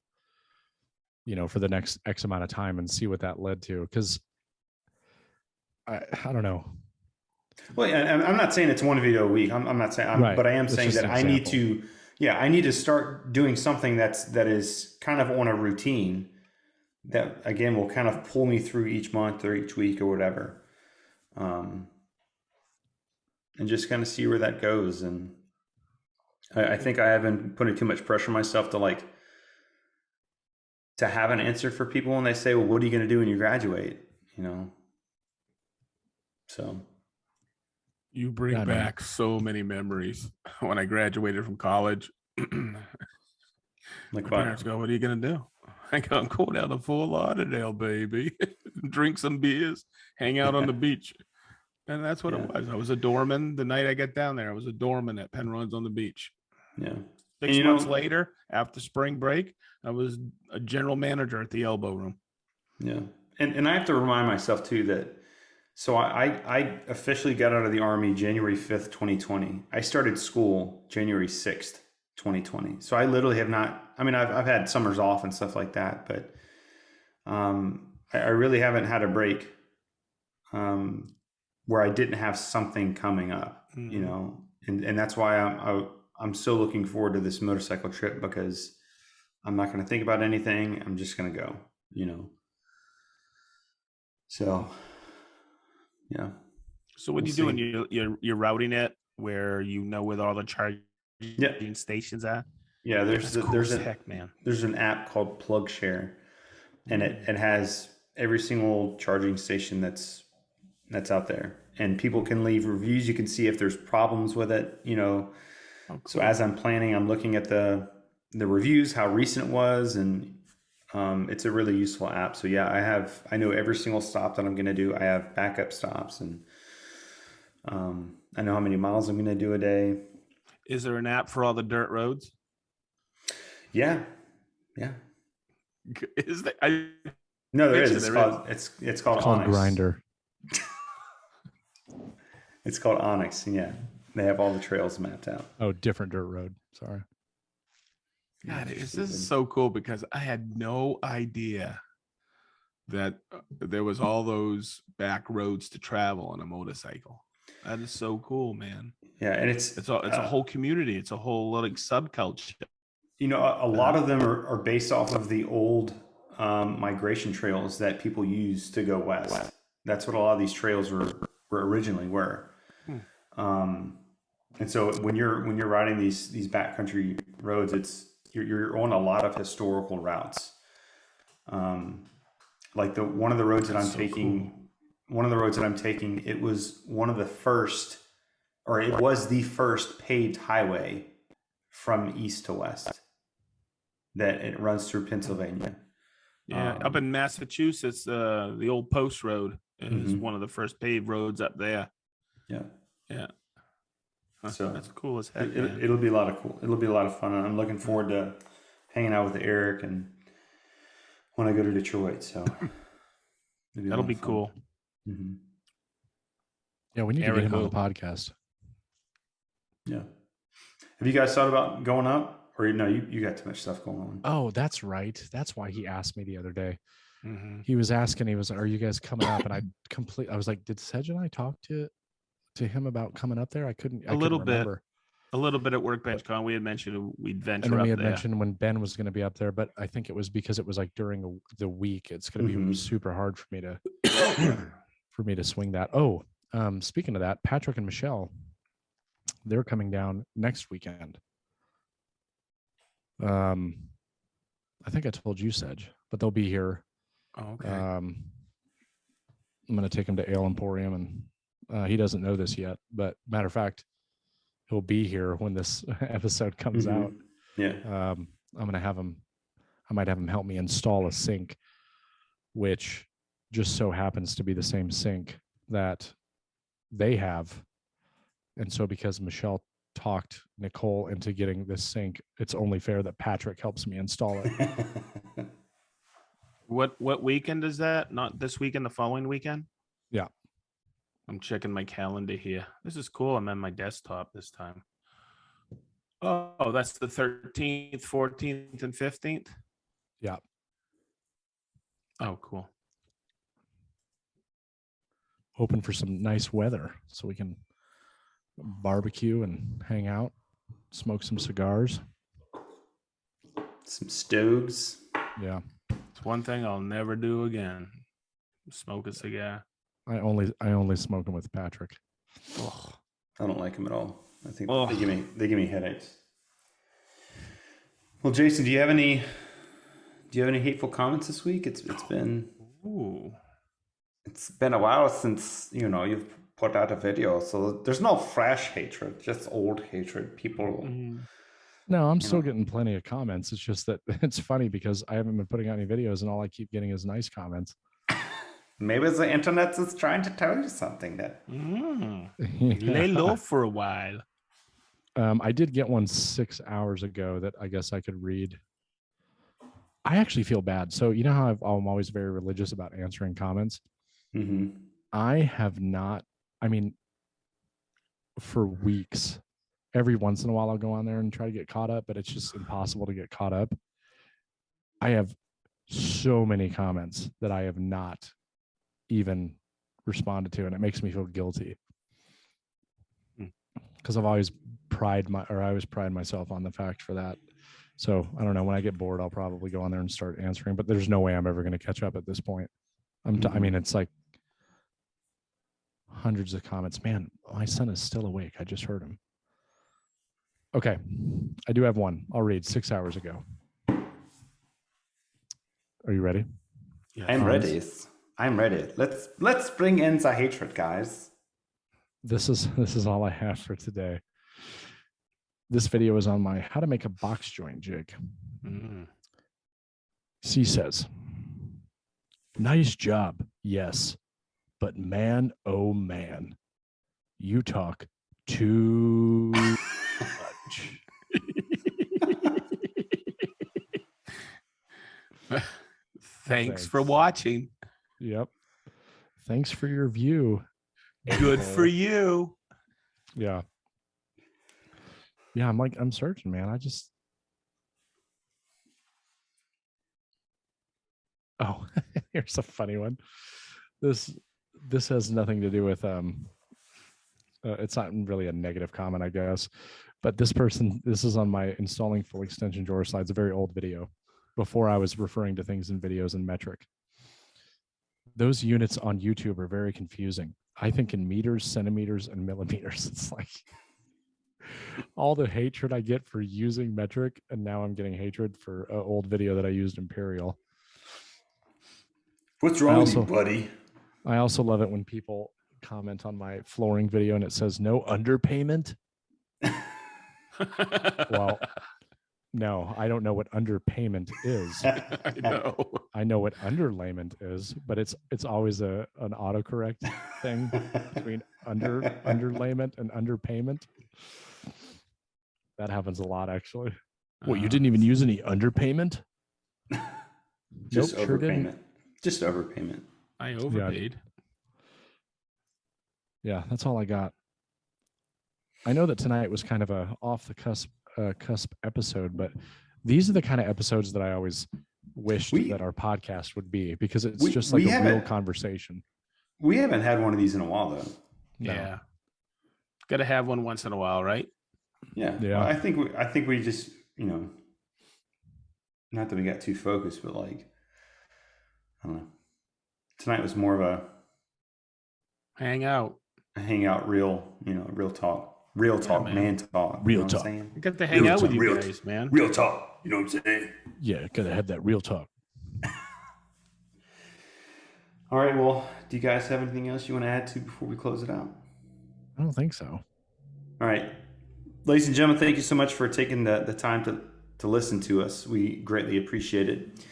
B: for the next X amount of time and see what that led to. Cause I don't know.
A: Well, yeah, I'm not saying it's one video a week. I'm not saying,
B: Right.
A: but I am
B: That's
A: saying
B: just
A: that
B: an
A: I need
B: example.
A: to, I need to start doing something that is kind of on a routine that again will kind of pull me through each month or each week or whatever, and just kind of see where that goes. And I think I haven't putting too much pressure on myself to have an answer for people when they say, "Well, what are you going to do when you graduate?" So.
C: You bring
B: Yeah, man.
C: back so many memories. When I graduated from college, my
A: Like
C: parents
A: what?
C: go, "What are you gonna do?" I go, "I'm going down to Fort Lauderdale, baby. Drink some beers, hang out on the beach." And that's what
A: Yeah.
C: it was. I was a doorman the night I got down there. I was a doorman at Penrose on the beach.
A: Yeah.
C: 6 months later, after spring break, I was a general manager at the Elbow Room.
A: Yeah. And I have to remind myself too that, so I officially got out of the Army January 5th, 2020. I started school January 6th, 2020. So I literally have not, I mean, I've had summers off and stuff like that, but I really haven't had a break where I didn't have something coming up, and that's why I'm so looking forward to this motorcycle trip, because I'm not going to think about anything. I'm just going to go, So, yeah.
C: So what
A: We'll
C: are you doing?
A: see.
C: You're routing it where where all the charging
A: Yeah.
C: stations are.
A: Yeah.
C: That's cool as heck, man.
A: There's an app called PlugShare, and it has every single charging station that's out there, and people can leave reviews. You can see if there's problems with it,
C: Oh, cool.
A: So as I'm planning, I'm looking at the reviews, how recent it was, and it's a really useful app. So yeah, I know every single stop that I'm going to do. I have backup stops, and I know how many miles I'm going to do a day.
C: Is there an app for all the dirt roads?
A: Yeah.
C: Is there?
A: No, there is. It's called Onyx.
B: Grinder.
A: It's called Onyx. Yeah, they have all the trails mapped out.
B: Oh, different dirt road. Sorry.
C: God, this is so cool because I had no idea that there was all those back roads to travel on a motorcycle. That is so cool, man.
A: Yeah, and it's
C: a whole community. It's a whole like subculture.
A: A lot of them are based off of the old migration trails that people use to go west. That's what a lot of these trails were originally were. And so when you're riding these backcountry roads, you're on a lot of historical routes. Like one of the roads that I'm taking, it was one of the first, or it was the first paved highway from east to west that it runs through Pennsylvania.
C: Yeah, up in Massachusetts, the old Post Road is one of the first paved roads up there.
A: Yeah.
C: So that's cool as heck.
A: It'll be a lot of fun. I'm looking forward to hanging out with Eric and when I go to Detroit. So
C: that'll be cool.
A: Mm-hmm.
B: Yeah, we need to get him on the podcast.
A: Yeah. Have you guys thought about going up, or no? You got too much stuff going on.
B: Oh, that's right. That's why he asked me the other day.
C: Mm-hmm.
B: He was asking. He was, "Are you guys coming up?" And I was like, "Did Sedge and I talk to him about coming up there?" I couldn't remember.
C: A little bit at Workbench Con. We had mentioned we'd venture
B: and then
C: up
B: we had
C: there.
B: mentioned when Ben was going to be up there, but I think it was because it was like during the week. It's going to be super hard for me to swing that. Oh, speaking of that, Patrick and Michelle, they're coming down next weekend. I think I told you, Sedge, but they'll be here.
C: Oh, okay.
B: I'm going to take him to Ale Emporium, and he doesn't know this yet, but matter of fact, he'll be here when this episode comes out.
A: Yeah.
B: I'm going to have him, I might have him help me install a sink, which just so happens to be the same sink that they have And so because Michelle talked Nicole into getting this sink, it's only fair that Patrick helps me install it.
C: What weekend is that? Not this weekend, the following weekend?
B: Yeah.
C: I'm checking my calendar here. This is cool. I'm on my desktop this time. Oh, that's the 13th, 14th, and 15th?
B: Yeah.
C: Oh, cool.
B: Hoping for some nice weather so we can barbecue and hang out, smoke some cigars.
A: Some stoves.
B: Yeah.
C: It's one thing I'll never do again. Smoke a cigar.
B: I only smoke them with Patrick.
C: Oh,
A: I don't like them at all. I think
C: Oh.
A: they give me headaches. Well, Jason, do you have any hateful comments this week? It's been
C: ooh.
A: it's been a while since you've put out a video, so there's no fresh hatred, just old hatred. People.
B: No, I'm still getting plenty of comments. It's just that it's funny because I haven't been putting out any videos and all I keep getting is nice comments.
A: Maybe the internet is trying to tell you something that.
C: Lay low for a while.
B: I did get one 6 hours ago that I guess I could read. I actually feel bad. So you know how I'm always very religious about answering comments?
A: Mm-hmm.
B: I have not, for weeks, every once in a while I'll go on there and try to get caught up, but it's just impossible to get caught up. I have so many comments that I have not even responded to, and it makes me feel guilty because I've always pride myself on the fact for that. So I don't know, when I get bored, I'll probably go on there and start answering, but there's no way I'm ever going to catch up at this point. It's like hundreds of comments. Man, my son is still awake. I just heard him. Okay. I do have one. I'll read 6 hours ago. Are you ready?
C: Yes.
A: I'm ready. Let's bring in the hatred, guys.
B: This is all I have for today. This video is on my how to make a box joint jig. C says, nice job. Yes. But man, oh man, you talk too much.
C: Thanks for watching.
B: Yep. Thanks for your view.
C: Good for you.
B: Yeah. Yeah, I'm searching, man. Oh, here's a funny one. This has nothing to do with it's not really a negative comment, I guess. But this is on my installing full extension drawer slides, a very old video before I was referring to things in videos in metric. Those units on YouTube are very confusing. I think in meters, centimeters, and millimeters. It's like all the hatred I get for using metric, and now I'm getting hatred for an old video that I used imperial.
A: What's wrong with you, buddy?
B: I also love it when people comment on my flooring video and it says no underpayment. Well, no, I don't know what underpayment is.
C: I know.
B: I know what underlayment is, but it's always an autocorrect thing between underlayment and underpayment. That happens a lot, actually. What, you didn't even use any underpayment?
A: Just
B: nope,
A: overpayment.
B: Sure didn't.
A: Just overpayment.
C: I overpaid.
B: Yeah, that's all I got. I know that tonight was kind of a off the cusp episode, but these are the kind of episodes that I always wished that our podcast would be, because it's just like a real conversation.
A: We haven't had one of these in a while, though.
B: No.
C: Yeah. Got to have one once in a while, right?
A: Yeah.
B: Yeah.
A: Well, I think we just, not that we got too focused, but like, I don't know. Tonight was more of a
C: hangout,
A: real talk, man talk.
B: Real talk.
C: I got to hang out with you guys, man.
A: Real talk. You know what I'm saying?
B: Yeah, gotta have that real talk.
A: All right. Well, do you guys have anything else you want to add to before we close it out?
B: I don't think so.
A: All right. Ladies and gentlemen, thank you so much for taking the time to listen to us. We greatly appreciate it.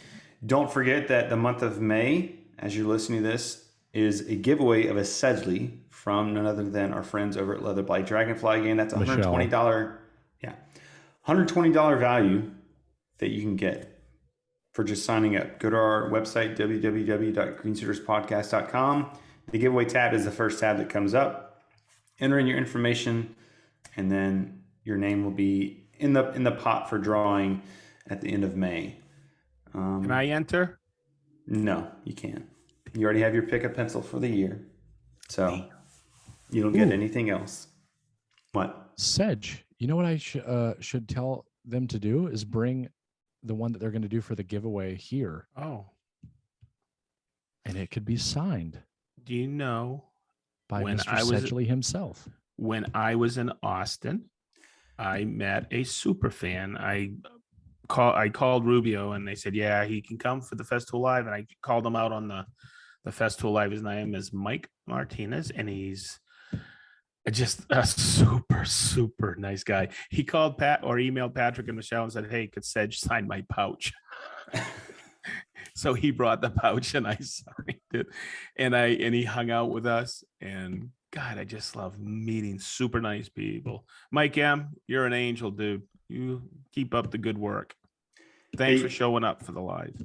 A: Don't forget that the month of May, as you're listening to this, is a giveaway of a Sedgley from none other than our friends over at Leather Blight Dragonfly. Again, that's
B: Michelle.
A: $120. Yeah, $120 value that you can get for just signing up. Go to our website, www.greensuiterspodcast.com. The giveaway tab is the first tab that comes up. Enter in your information, and then your name will be in the pot for drawing at the end of May.
C: Can I enter?
A: No, you can't. You already have your pick a pencil for the year, so you don't get anything else. What?
B: Sedge. You know what I should tell them to do is bring the one that they're going to do for the giveaway here,
C: Oh,
B: and it could be signed
C: do you know
B: by
C: When
B: Mr.
C: I was-
B: Sedgley himself.
C: when I was in Austin, I met a super fan. I called Rubio and they said, yeah, he can come for the Festival Live. And I called him out on the Festival Live. His name is Mike Martinez, and he's just a super, super nice guy. He called emailed Patrick and Michelle and said, hey, could Sedge sign my pouch? So he brought the pouch and I signed it, and he hung out with us. And God, I just love meeting super nice people. Mike M., you're an angel, dude. You keep up the good work. Thanks
A: Hey.
C: for showing up for the live.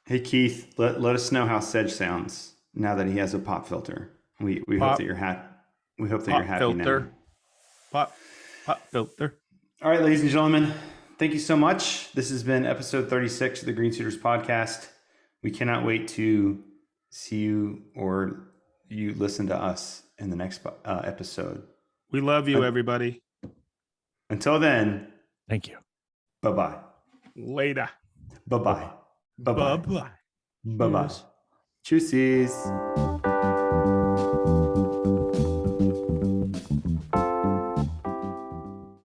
A: Hey Keith, let us know how Sedge sounds now that he has a pop filter. We hope
C: Pop-
A: that you're happy. We hope that
C: Pop
A: you're happy
C: filter.
A: now.
C: Pop filter.
A: All right, ladies and gentlemen, thank you so much. This has been episode 36 of the Green Suiters podcast. We cannot wait to see you, or you listen to us in the next episode.
C: We love you, everybody.
A: Until then,
B: Thank you.
A: bye-bye.
C: Later.
A: Bye-bye. Bye-bye.
C: Bye-bye.
A: Bye-bye. Tschüssis.